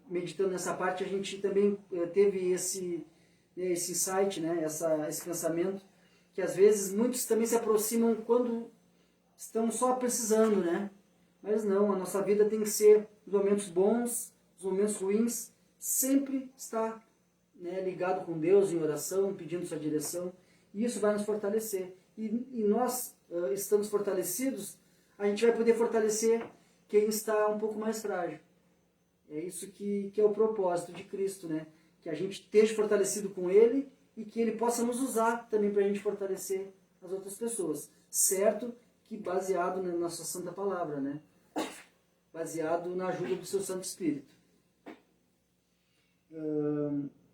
meditando nessa parte, a gente também teve esse insight, né, esse pensamento, que às vezes muitos também se aproximam quando estamos só precisando, né? Mas não, a nossa vida tem que ser os momentos bons, os momentos ruins, sempre estar, né, ligado com Deus em oração, pedindo sua direção, e isso vai nos fortalecer. E nós, estamos fortalecidos, a gente vai poder fortalecer quem está um pouco mais frágil. É isso que é o propósito de Cristo, né? Que a gente esteja fortalecido com Ele e que Ele possa nos usar também para a gente fortalecer as outras pessoas. Certo que baseado na sua Santa Palavra, né? Baseado na ajuda do seu Santo Espírito.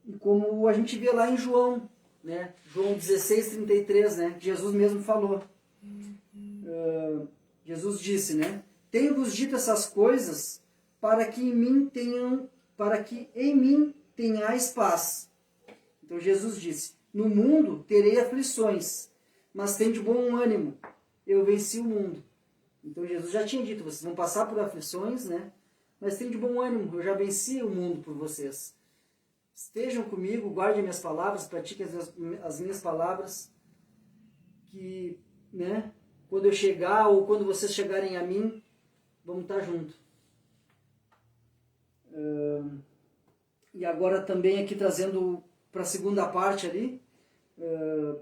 E como a gente vê lá em João, né? João 16:33, né? Jesus mesmo falou. Jesus disse, né? Tenho-vos dito essas coisas para que em mim tenhais paz. Então Jesus disse, no mundo terei aflições, mas tende bom ânimo, eu venci o mundo. Então Jesus já tinha dito, vocês vão passar por aflições, né? Mas tende bom ânimo, eu já venci o mundo por vocês. Estejam comigo, guardem minhas palavras, pratiquem as minhas palavras, que, né, quando eu chegar ou quando vocês chegarem a mim, vamos estar juntos. E agora também aqui trazendo para a segunda parte ali,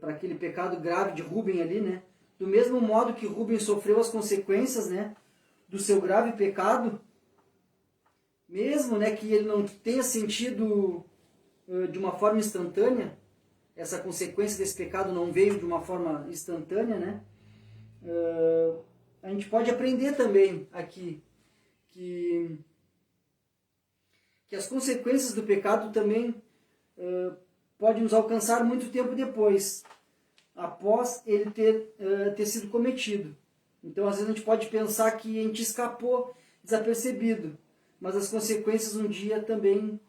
para aquele pecado grave de Rubem ali, né? Do mesmo modo que Rubem sofreu as consequências, né, do seu grave pecado, mesmo, né, que ele não tenha sentido de uma forma instantânea, essa consequência desse pecado não veio de uma forma instantânea, né? A gente pode aprender também aqui que as consequências do pecado também podem nos alcançar muito tempo depois, após ele ter sido cometido. Então, às vezes, a gente pode pensar que a gente escapou desapercebido, mas as consequências um dia também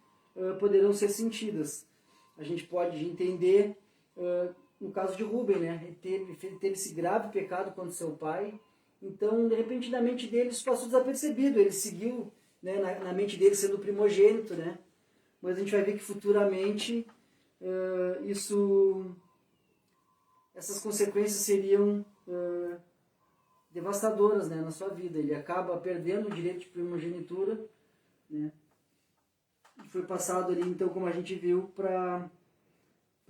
poderão ser sentidas. A gente pode entender, no caso de Rubem, né? Ele teve esse grave pecado contra seu pai, então, de repente, na mente dele isso passou desapercebido, ele seguiu, né, na mente dele sendo o primogênito, né? Mas a gente vai ver que futuramente essas consequências seriam devastadoras, né, na sua vida. Ele acaba perdendo o direito de primogenitura, né? E foi passado ali, então, como a gente viu, para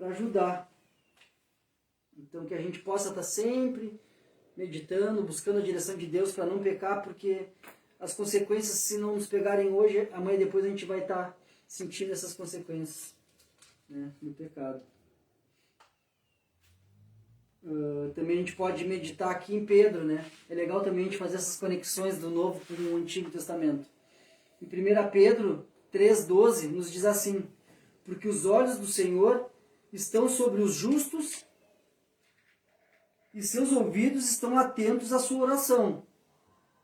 ajudar. Então, que a gente possa estar sempre meditando, buscando a direção de Deus para não pecar, porque as consequências, se não nos pegarem hoje, amanhã depois a gente vai estar sentindo essas consequências, né, do pecado. Também a gente pode meditar aqui em Pedro, né? É legal também a gente fazer essas conexões do Novo com o Antigo Testamento. Em 1 Pedro 3,12 nos diz assim, porque os olhos do Senhor estão sobre os justos e seus ouvidos estão atentos à sua oração.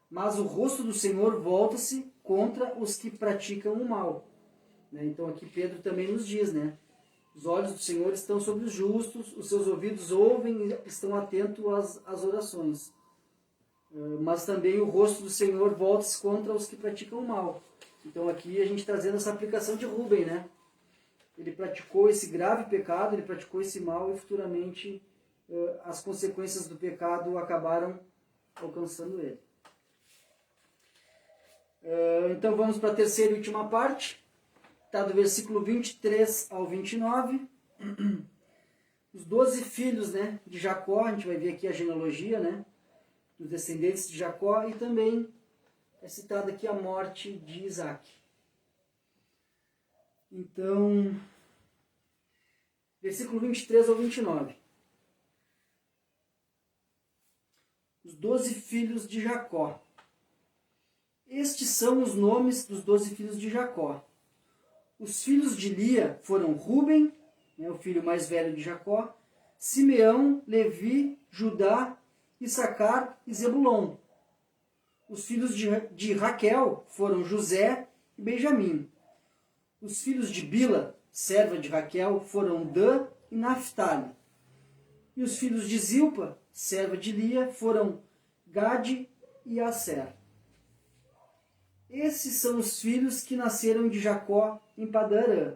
Mas o rosto do Senhor volta-se contra os que praticam o mal. Né? Então aqui Pedro também nos diz, né? Os olhos do Senhor estão sobre os justos, os seus ouvidos ouvem e estão atentos às orações. Mas também o rosto do Senhor volta-se contra os que praticam o mal. Então aqui a gente trazendo essa aplicação de Rubem, né? Ele praticou esse grave pecado, ele praticou esse mal e futuramente as consequências do pecado acabaram alcançando ele. Então vamos para a terceira e última parte. Está do versículo 23 ao 29. Os 12 filhos, né, de Jacó, a gente vai ver aqui a genealogia, né, dos descendentes de Jacó, e também é citada aqui a morte de Isaac. Então, versículo 23 ao 29. Os 12 filhos de Jacó. Estes são os nomes dos 12 filhos de Jacó. Os filhos de Lia foram Rubem, né, o filho mais velho de Jacó, Simeão, Levi, Judá, Issacar e Zebulon. Os filhos de Raquel foram José e Benjamim. Os filhos de Bila, serva de Raquel, foram Dan e Naphtali. E os filhos de Zilpa, serva de Lia, foram Gade e Asser. Esses são os filhos que nasceram de Jacó em Padan-Arã.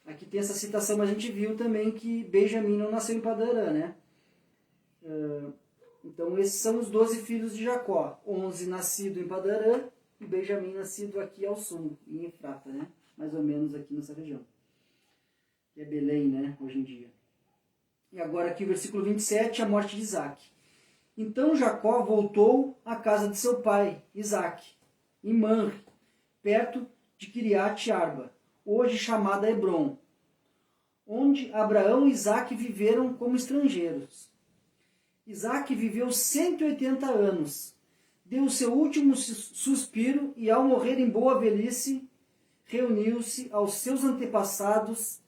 Aqui tem essa citação, mas a gente viu também que Benjamim não nasceu em Padan-Arã, né? Então esses são os 12 filhos de Jacó. 11 nascidos em Padan-Arã e Benjamim nascido aqui ao sul, em Efrata, né? Mais ou menos aqui nessa região. Que é Belém, né? Hoje em dia. E agora aqui o versículo 27, a morte de Isaac. Então Jacó voltou à casa de seu pai, Isaque, em Manre, perto de Kiriat Arba, hoje chamada Hebrom, onde Abraão e Isaque viveram como estrangeiros. Isaque viveu 180 anos, deu seu último suspiro e, ao morrer em boa velhice, reuniu-se aos seus antepassados,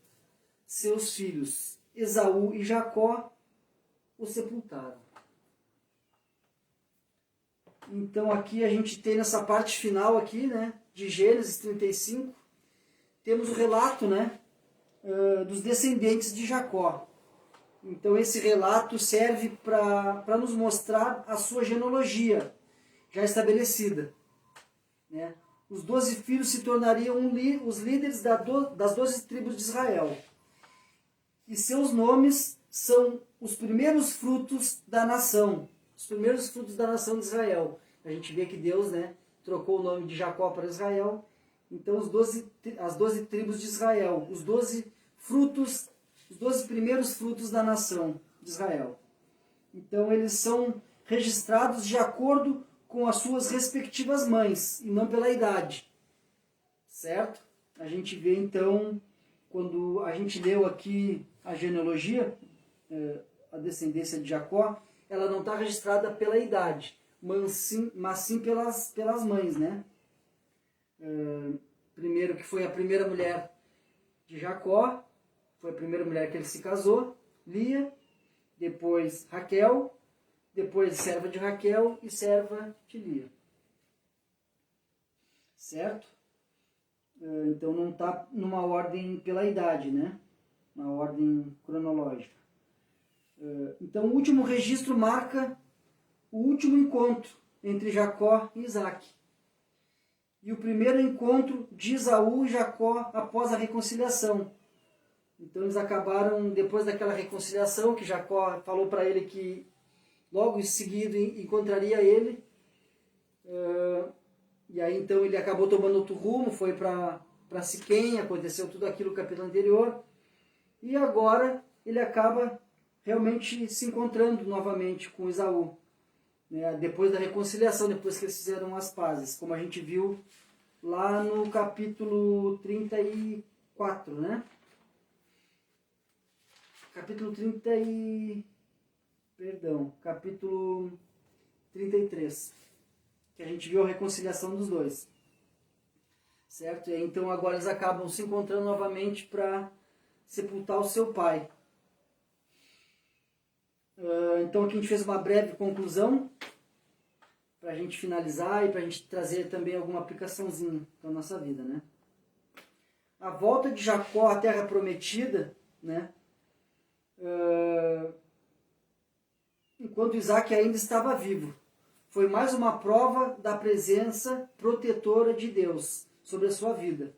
seus filhos, Esaú e Jacó, o sepultaram. Então aqui a gente tem nessa parte final aqui, né, de Gênesis 35, temos o relato, né, dos descendentes de Jacó. Então esse relato serve para nos mostrar a sua genealogia já estabelecida, né? Os 12 filhos se tornariam os líderes das 12 tribos de Israel. E seus nomes são os primeiros frutos da nação. Os primeiros frutos da nação de Israel. A gente vê que Deus, né, trocou o nome de Jacó para Israel. Então as 12 tribos de Israel, os 12 primeiros frutos da nação de Israel. Então eles são registrados de acordo com as suas respectivas mães, e não pela idade. Certo? A gente vê então, quando a gente leu aqui a genealogia, a descendência de Jacó, ela não está registrada pela idade, mas sim pelas mães, né? Primeiro que foi a primeira mulher de Jacó, foi a primeira mulher que ele se casou, Lia, depois Raquel, depois serva de Raquel e serva de Lia. Certo? Então não está numa ordem pela idade, né? Na ordem cronológica. Então o último registro marca o último encontro entre Jacó e Isaque. E o primeiro encontro de Esaú e Jacó após a reconciliação. Então eles acabaram, depois daquela reconciliação, que Jacó falou para ele que logo em seguida encontraria ele. E aí então ele acabou tomando outro rumo, foi para Siquém, aconteceu tudo aquilo no capítulo anterior. E agora ele acaba realmente se encontrando novamente com Esaú, né, depois da reconciliação, depois que eles fizeram as pazes, como a gente viu lá no capítulo 34, né? Capítulo 33, que a gente viu a reconciliação dos dois. Certo? E então agora eles acabam se encontrando novamente para sepultar o seu pai. Então aqui a gente fez uma breve conclusão para a gente finalizar e para a gente trazer também alguma aplicaçãozinha para a nossa vida, né? A volta de Jacó à terra prometida, né? Enquanto Isaque ainda estava vivo, foi mais uma prova da presença protetora de Deus sobre a sua vida.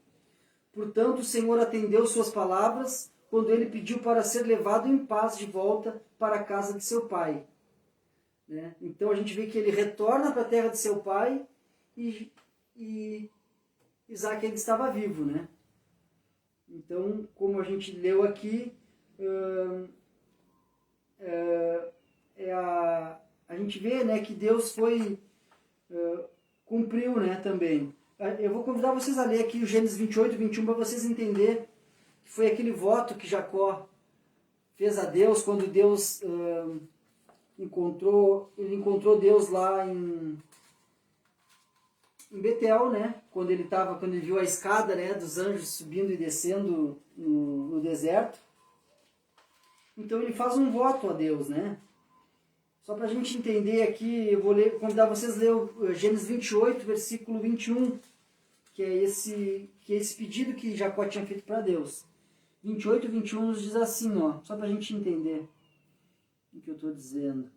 Portanto, o Senhor atendeu suas palavras quando ele pediu para ser levado em paz de volta para a casa de seu pai. Né? Então a gente vê que ele retorna para a terra de seu pai e Isaque ainda estava vivo. Né? Então, como a gente leu aqui, a gente vê, né, que Deus cumpriu, né, também. Eu vou convidar vocês a ler aqui o Gênesis 28, 21 para vocês entenderem que foi aquele voto que Jacó fez a Deus quando Deus encontrou Deus lá em Betel, né? Quando ele viu a escada, né, dos anjos subindo e descendo no deserto. Então ele faz um voto a Deus, né? Só para a gente entender aqui, eu vou convidar vocês a ler o Gênesis 28, versículo 21, que é esse pedido que Jacó tinha feito para Deus. 28 e 21 nos diz assim, ó, só para a gente entender o que eu estou dizendo.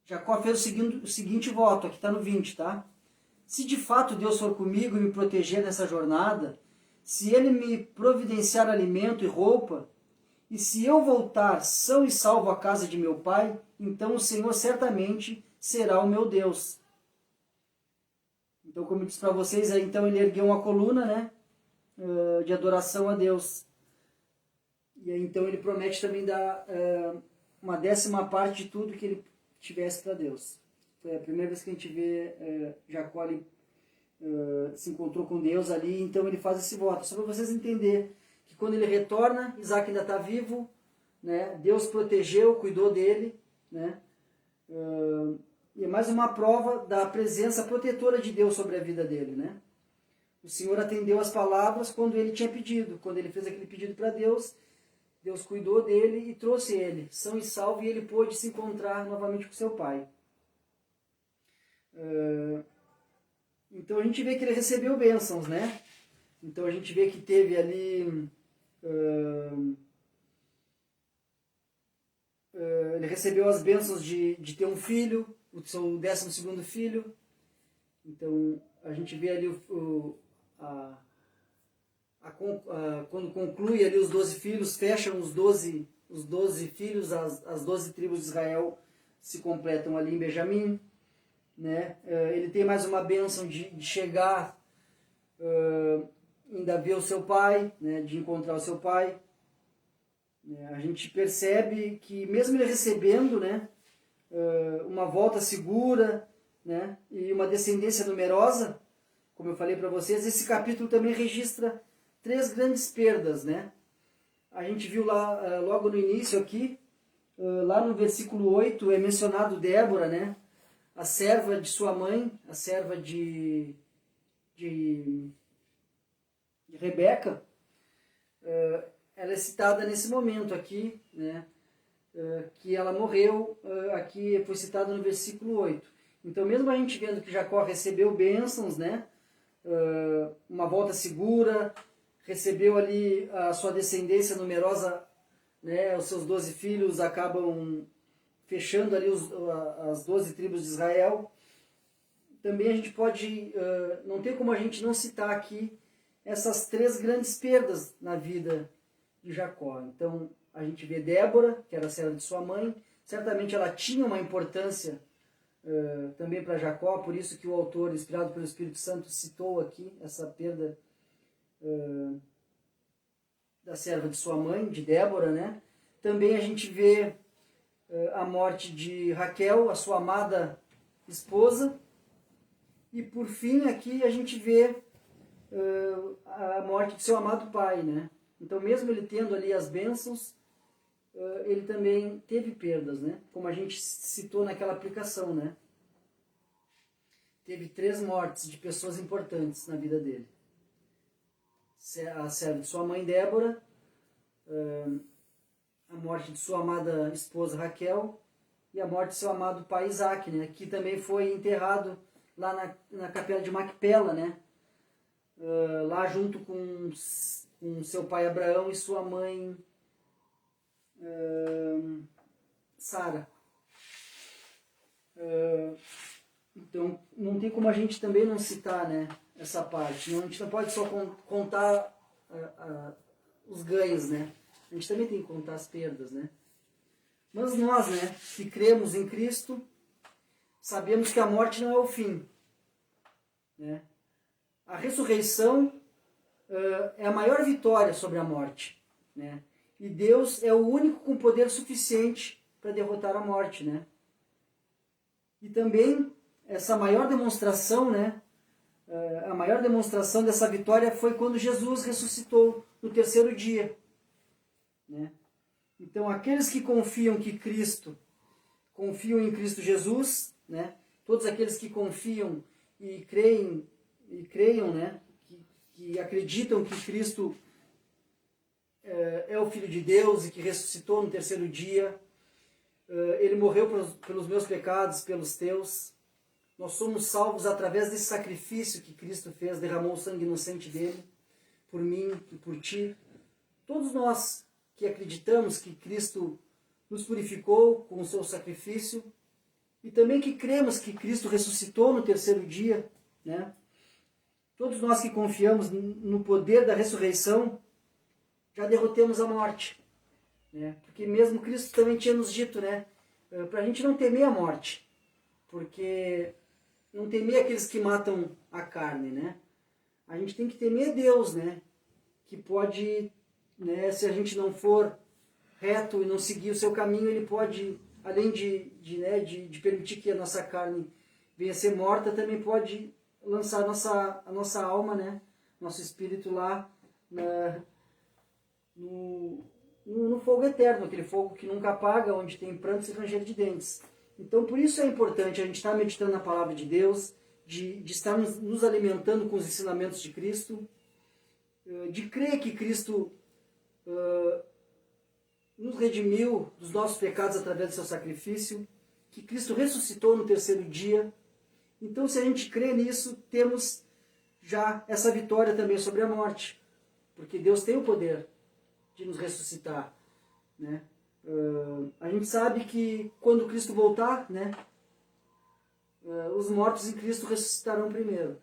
Jacó fez o seguinte voto, aqui está no 20, tá? Se de fato Deus for comigo e me proteger nessa jornada, se Ele me providenciar alimento e roupa, e se eu voltar são e salvo à casa de meu pai, então o Senhor certamente será o meu Deus. Então, como eu disse para vocês, aí, então ele ergueu uma coluna, né, de adoração a Deus. E aí, então ele promete também dar uma 10ª parte de tudo que ele tivesse para Deus. Foi a primeira vez que a gente vê Jacó ali, se encontrou com Deus ali, então ele faz esse voto. Só para vocês entenderem que quando ele retorna, Isaac ainda está vivo, né? Deus protegeu, cuidou dele, né? E é mais uma prova da presença protetora de Deus sobre a vida dele, né? O Senhor atendeu as palavras quando ele tinha pedido. Quando ele fez aquele pedido para Deus, Deus cuidou dele e trouxe ele são e salvo, e ele pôde se encontrar novamente com seu pai. Então a gente vê que ele recebeu bênçãos, né? Então a gente vê que teve ali... ele recebeu as bênçãos de ter um filho, o seu 12º filho. Então a gente vê ali quando conclui ali os 12 filhos, fecham os 12 filhos, as 12 tribos de Israel se completam ali em Benjamim, né? Ele tem mais uma bênção de chegar, ainda ver o seu pai, né? De encontrar o seu pai. A gente percebe que mesmo ele recebendo, né? Uma volta segura, né? E uma descendência numerosa, como eu falei para vocês, esse capítulo também registra 3 grandes perdas, né? A gente viu lá, logo no início aqui, lá no versículo 8, é mencionado Débora, né? A serva de sua mãe, a serva de Rebeca, ela é citada nesse momento aqui, né? Que ela morreu, aqui foi citado no versículo 8. Então, mesmo a gente vendo que Jacó recebeu bênçãos, né? Uma volta segura, recebeu ali a sua descendência numerosa, né? Os seus 12 filhos acabam fechando ali as 12 tribos de Israel. Também a gente pode, não tem como a gente não citar aqui essas 3 grandes perdas na vida de Jacó. Então, a gente vê Débora, que era a serva de sua mãe, certamente ela tinha uma importância também para Jacó, por isso que o autor, inspirado pelo Espírito Santo, citou aqui essa perda da serva de sua mãe, de Débora, né? Também a gente vê a morte de Raquel, a sua amada esposa, e por fim aqui a gente vê a morte de seu amado pai, né? Então, mesmo ele tendo ali as bênçãos, ele também teve perdas, né? Como a gente citou naquela aplicação, né? Teve 3 mortes de pessoas importantes na vida dele. A serva de sua mãe Débora, a morte de sua amada esposa Raquel e a morte de seu amado pai Isaac, né? Que também foi enterrado lá na capela de Macpela, né? Lá junto com seu pai Abraão e sua mãe Sara. Então, não tem como a gente também não citar, né, essa parte. A gente não pode só contar os ganhos, né? A gente também tem que contar as perdas, né? Mas nós, né, que cremos em Cristo, sabemos que a morte não é o fim, né? A ressurreição é a maior vitória sobre a morte, né? E Deus é o único com poder suficiente para derrotar a morte, né? E também essa maior demonstração, né? A maior demonstração dessa vitória foi quando Jesus ressuscitou no 3º dia, né? Então, aqueles que confiam em Cristo Jesus, né? Todos aqueles que confiam e creiam, né? Que acreditam que Cristo é o Filho de Deus e que ressuscitou no 3º dia. Ele morreu pelos meus pecados, pelos teus. Nós somos salvos através desse sacrifício que Cristo fez, derramou o sangue inocente dele, por mim e por ti. Todos nós que acreditamos que Cristo nos purificou com o seu sacrifício e também que cremos que Cristo ressuscitou no 3º dia, né? Todos nós que confiamos no poder da ressurreição, já derrotemos a morte, né? Porque mesmo Cristo também tinha nos dito, né? Para a gente não temer a morte, porque não temer aqueles que matam a carne, né? A gente tem que temer Deus, né? Que pode né, se a gente não for reto e não seguir o seu caminho, ele pode, além de permitir que a nossa carne venha a ser morta, também pode lançar a nossa alma, né, nosso espírito lá no fogo eterno, aquele fogo que nunca apaga, onde tem prantos e ranger de dentes. Então, por isso é importante a gente estar meditando na palavra de Deus, de estar nos alimentando com os ensinamentos de Cristo, de crer que Cristo nos redimiu dos nossos pecados através do seu sacrifício, que Cristo ressuscitou no terceiro dia. Então, se a gente crê nisso, temos já essa vitória também sobre a morte, porque Deus tem o poder de nos ressuscitar, né? A gente sabe que quando Cristo voltar, né, os mortos em Cristo ressuscitarão primeiro.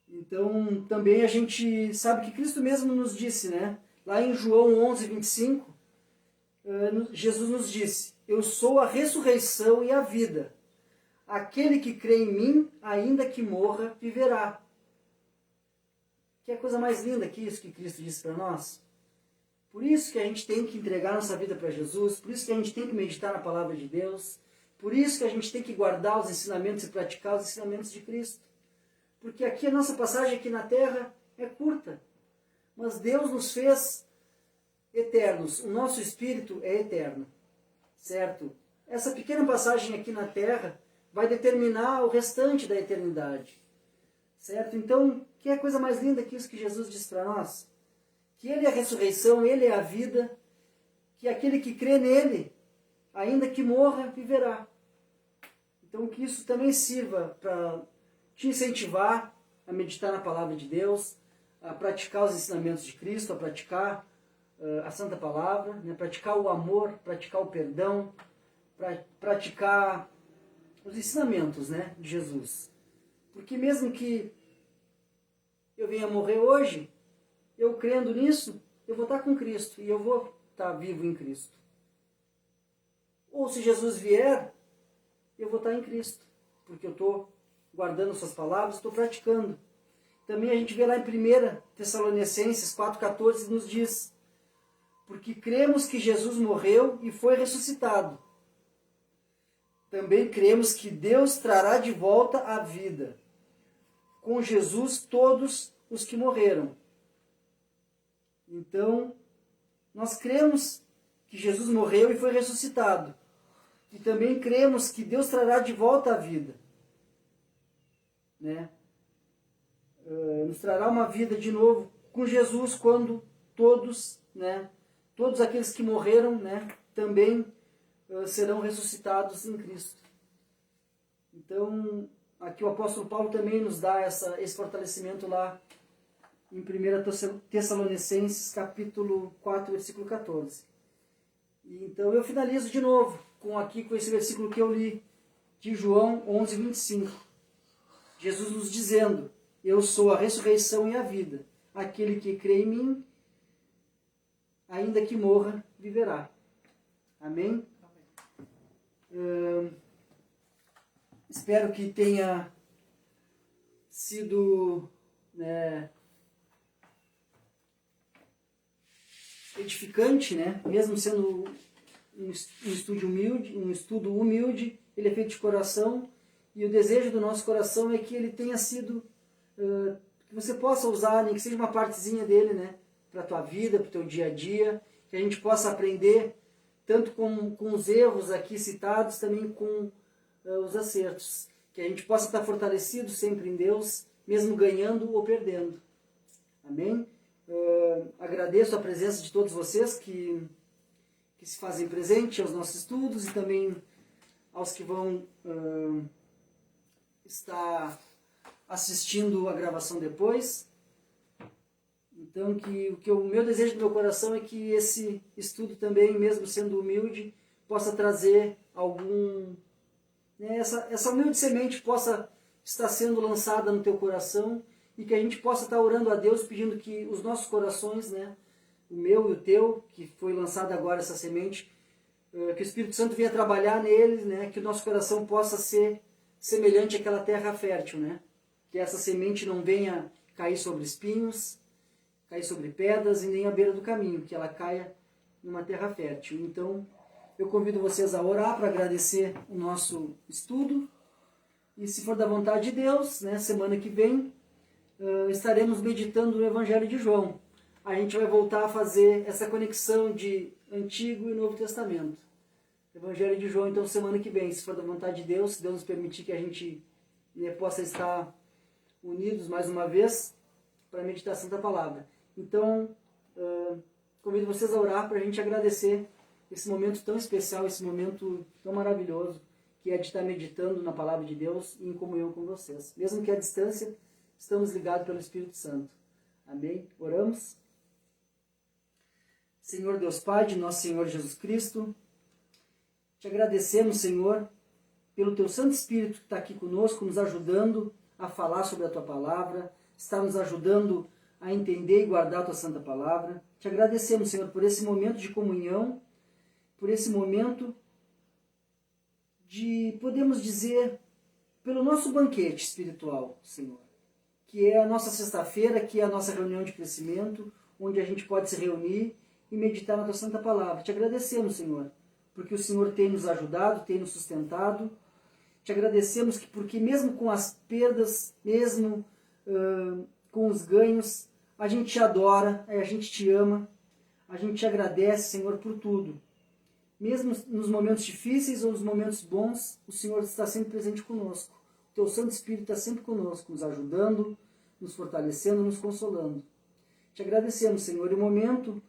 Então, também a gente sabe que Cristo mesmo nos disse, né, lá em João 11, 25, Jesus nos disse: eu sou a ressurreição e a vida. Aquele que crê em mim, ainda que morra, viverá. Que é a coisa mais linda que isso que Cristo disse para nós. Por isso que a gente tem que entregar nossa vida para Jesus, por isso que a gente tem que meditar na palavra de Deus, por isso que a gente tem que guardar os ensinamentos e praticar os ensinamentos de Cristo. Porque aqui a nossa passagem aqui na terra é curta, mas Deus nos fez eternos, o nosso espírito é eterno, certo? Essa pequena passagem aqui na terra vai determinar o restante da eternidade, certo? Então, que é a coisa mais linda que isso que Jesus disse para nós? Que Ele é a ressurreição, Ele é a vida, que aquele que crê nele, ainda que morra, viverá. Então, que isso também sirva para te incentivar a meditar na palavra de Deus, a praticar os ensinamentos de Cristo, a praticar a Santa Palavra, né? Praticar o amor, praticar o perdão, praticar os ensinamentos, né, de Jesus. Porque mesmo que eu venha morrer hoje, eu crendo nisso, eu vou estar com Cristo e eu vou estar vivo em Cristo. Ou se Jesus vier, eu vou estar em Cristo, porque eu estou guardando suas palavras, estou praticando. Também a gente vê lá em 1 Tessalonicenses 4,14, nos diz: porque cremos que Jesus morreu e foi ressuscitado. Também cremos que Deus trará de volta a vida, com Jesus, todos os que morreram. Então, nós cremos que Jesus morreu e foi ressuscitado. E também cremos que Deus trará de volta a vida, né? Nos trará uma vida de novo com Jesus quando todos, né, todos aqueles que morreram, né, também serão ressuscitados em Cristo. Então, aqui o apóstolo Paulo também nos dá esse fortalecimento lá em 1 Tessalonicenses, capítulo 4, versículo 14. E, então, eu finalizo de novo com esse versículo que eu li, de João 11, 25. Jesus nos dizendo: eu sou a ressurreição e a vida. Aquele que crê em mim, ainda que morra, viverá. Amém? Espero que tenha sido, né, edificante, né? Mesmo sendo um estudo humilde, ele é feito de coração, e o desejo do nosso coração é que ele tenha sido, que você possa usar, nem que seja uma partezinha dele, né, para a tua vida, para o teu dia a dia, que a gente possa aprender tanto com os erros aqui citados, também com os acertos. Que a gente possa estar fortalecido sempre em Deus, mesmo ganhando ou perdendo. Amém? Agradeço a presença de todos vocês que se fazem presente aos nossos estudos e também aos que vão estar assistindo a gravação depois. Então, o meu desejo do meu coração é que esse estudo também, mesmo sendo humilde, possa trazer algum... Né, essa humilde semente possa estar sendo lançada no teu coração e que a gente possa estar orando a Deus, pedindo que os nossos corações, né, o meu e o teu, que foi lançada agora essa semente, que o Espírito Santo venha trabalhar neles, né, que o nosso coração possa ser semelhante àquela terra fértil, né, que essa semente não venha cair sobre espinhos, cair sobre pedras e nem à beira do caminho, que ela caia numa terra fértil. Então, eu convido vocês a orar para agradecer o nosso estudo. E se for da vontade de Deus, né, semana que vem, estaremos meditando no Evangelho de João. A gente vai voltar a fazer essa conexão de Antigo e Novo Testamento. Evangelho de João, então, semana que vem, se for da vontade de Deus, se Deus nos permitir que a gente possa estar unidos mais uma vez para meditar a Santa Palavra. Então, convido vocês a orar para a gente agradecer esse momento tão especial, esse momento tão maravilhoso, que é de estar meditando na Palavra de Deus e em comunhão com vocês. Mesmo que à distância, estamos ligados pelo Espírito Santo. Amém? Oramos. Senhor Deus Pai, de nosso Senhor Jesus Cristo, te agradecemos, Senhor, pelo Teu Santo Espírito que está aqui conosco, nos ajudando a falar sobre a Tua Palavra, está nos ajudando a entender e guardar a Tua Santa Palavra. Te agradecemos, Senhor, por esse momento de comunhão, por esse momento de, podemos dizer, pelo nosso banquete espiritual, Senhor, que é a nossa sexta-feira, que é a nossa reunião de crescimento, onde a gente pode se reunir e meditar na Tua Santa Palavra. Te agradecemos, Senhor, porque o Senhor tem nos ajudado, tem nos sustentado. Te agradecemos porque mesmo com as perdas, mesmo com os ganhos, a gente te adora, a gente te ama, a gente te agradece, Senhor, por tudo. Mesmo nos momentos difíceis ou nos momentos bons, o Senhor está sempre presente conosco. O Teu Santo Espírito está sempre conosco, nos ajudando, nos fortalecendo, nos consolando. Te agradecemos, Senhor. E no momento,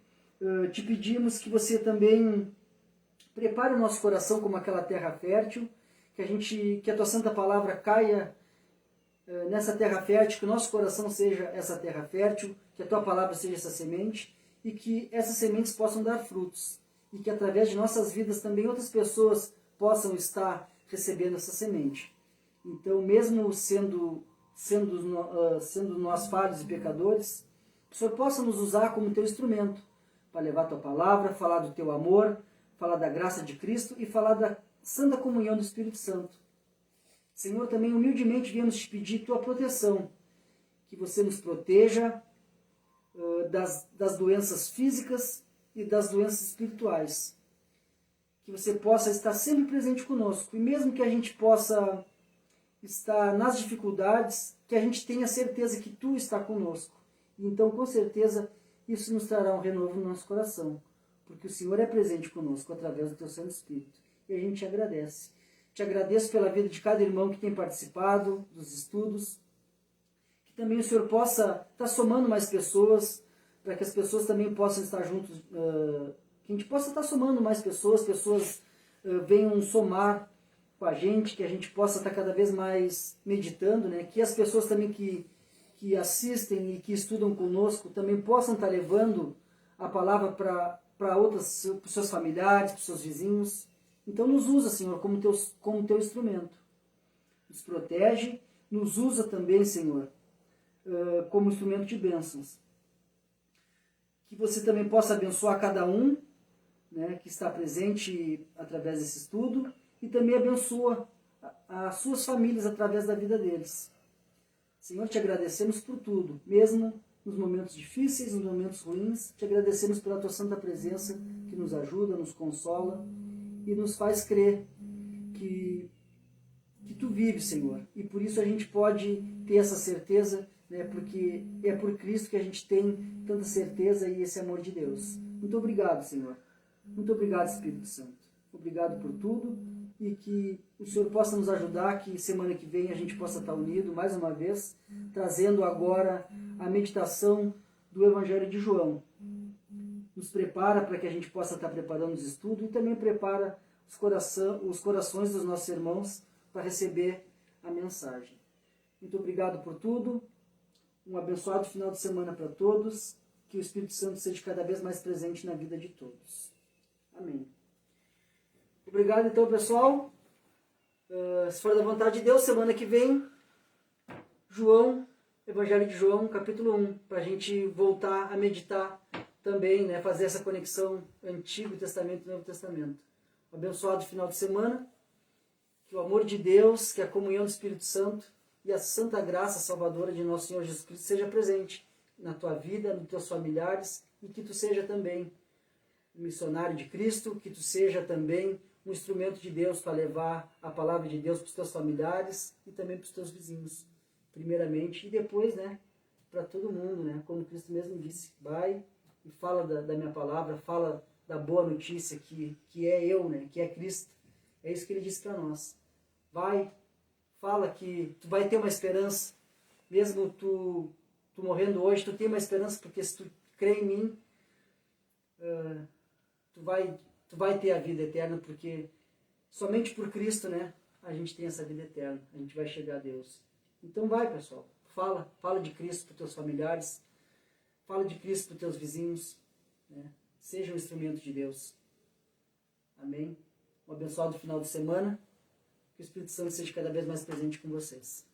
te pedimos que você também prepare o nosso coração como aquela terra fértil, que a Tua Santa Palavra caia nessa terra fértil, que o nosso coração seja essa terra fértil, que a Tua Palavra seja essa semente, e que essas sementes possam dar frutos. E que através de nossas vidas também outras pessoas possam estar recebendo essa semente. Então, mesmo sendo nós falhos e pecadores, o Senhor possa nos usar como Teu instrumento para levar a Tua Palavra, falar do Teu amor, falar da graça de Cristo e falar da santa comunhão do Espírito Santo. Senhor, também humildemente viemos te pedir Tua proteção, que você nos proteja das doenças físicas e das doenças espirituais. Que você possa estar sempre presente conosco. E mesmo que a gente possa estar nas dificuldades, que a gente tenha certeza que Tu está conosco. E então, com certeza, isso nos trará um renovo no nosso coração. Porque o Senhor é presente conosco através do Teu Santo Espírito. E a gente te agradece. Te agradeço pela vida de cada irmão que tem participado dos estudos. Que também o Senhor possa estar somando mais pessoas, para que as pessoas também possam estar juntos, que a gente possa estar somando mais pessoas venham somar com a gente, que a gente possa estar cada vez mais meditando, né? Que as pessoas também que assistem e que estudam conosco também possam estar levando a palavra para outras, para os seus familiares, para os seus vizinhos. Então nos usa, Senhor, como teu instrumento. Nos protege, nos usa também, Senhor, como instrumento de bênçãos. Que você também possa abençoar cada um, né, que está presente através desse estudo, e também abençoa as suas famílias através da vida deles. Senhor, te agradecemos por tudo, mesmo nos momentos difíceis, nos momentos ruins, te agradecemos pela Tua santa presença, que nos ajuda, nos consola e nos faz crer que Tu vives, Senhor. E por isso a gente pode ter essa certeza, né, porque é por Cristo que a gente tem tanta certeza e esse amor de Deus. Muito obrigado, Senhor. Muito obrigado, Espírito Santo. Obrigado por tudo e que o Senhor possa nos ajudar, que semana que vem a gente possa estar unido mais uma vez, trazendo agora a meditação do Evangelho de João. Nos prepara para que a gente possa estar preparando os estudos e também prepara os corações dos nossos irmãos para receber a mensagem. Muito obrigado por tudo. Um abençoado final de semana para todos. Que o Espírito Santo seja cada vez mais presente na vida de todos. Amém. Obrigado então, pessoal. Se for da vontade de Deus, semana que vem, Evangelho de João, capítulo 1, para a gente voltar a meditar também, né, fazer essa conexão Antigo Testamento e Novo Testamento. Um abençoado final de semana. Que o amor de Deus, que a comunhão do Espírito Santo e a santa graça salvadora de nosso Senhor Jesus Cristo seja presente na tua vida, nos teus familiares, e que tu seja também um missionário de Cristo, que tu seja também um instrumento de Deus para levar a palavra de Deus para os teus familiares e também para os teus vizinhos, primeiramente, e depois, né, para todo mundo, né, como Cristo mesmo disse, vai e fala da minha palavra, fala da boa notícia que é eu, né, que é Cristo. É isso que ele disse para nós. Vai, fala que tu vai ter uma esperança, mesmo tu morrendo hoje, tu tem uma esperança, porque se tu crê em mim, tu vai ter a vida eterna, porque somente por Cristo, né, a gente tem essa vida eterna, a gente vai chegar a Deus. Então vai, pessoal, fala de Cristo para os teus familiares, fala de Cristo para os teus vizinhos, né, seja um instrumento de Deus. Amém? Um abençoado final de semana, que o Espírito Santo seja cada vez mais presente com vocês.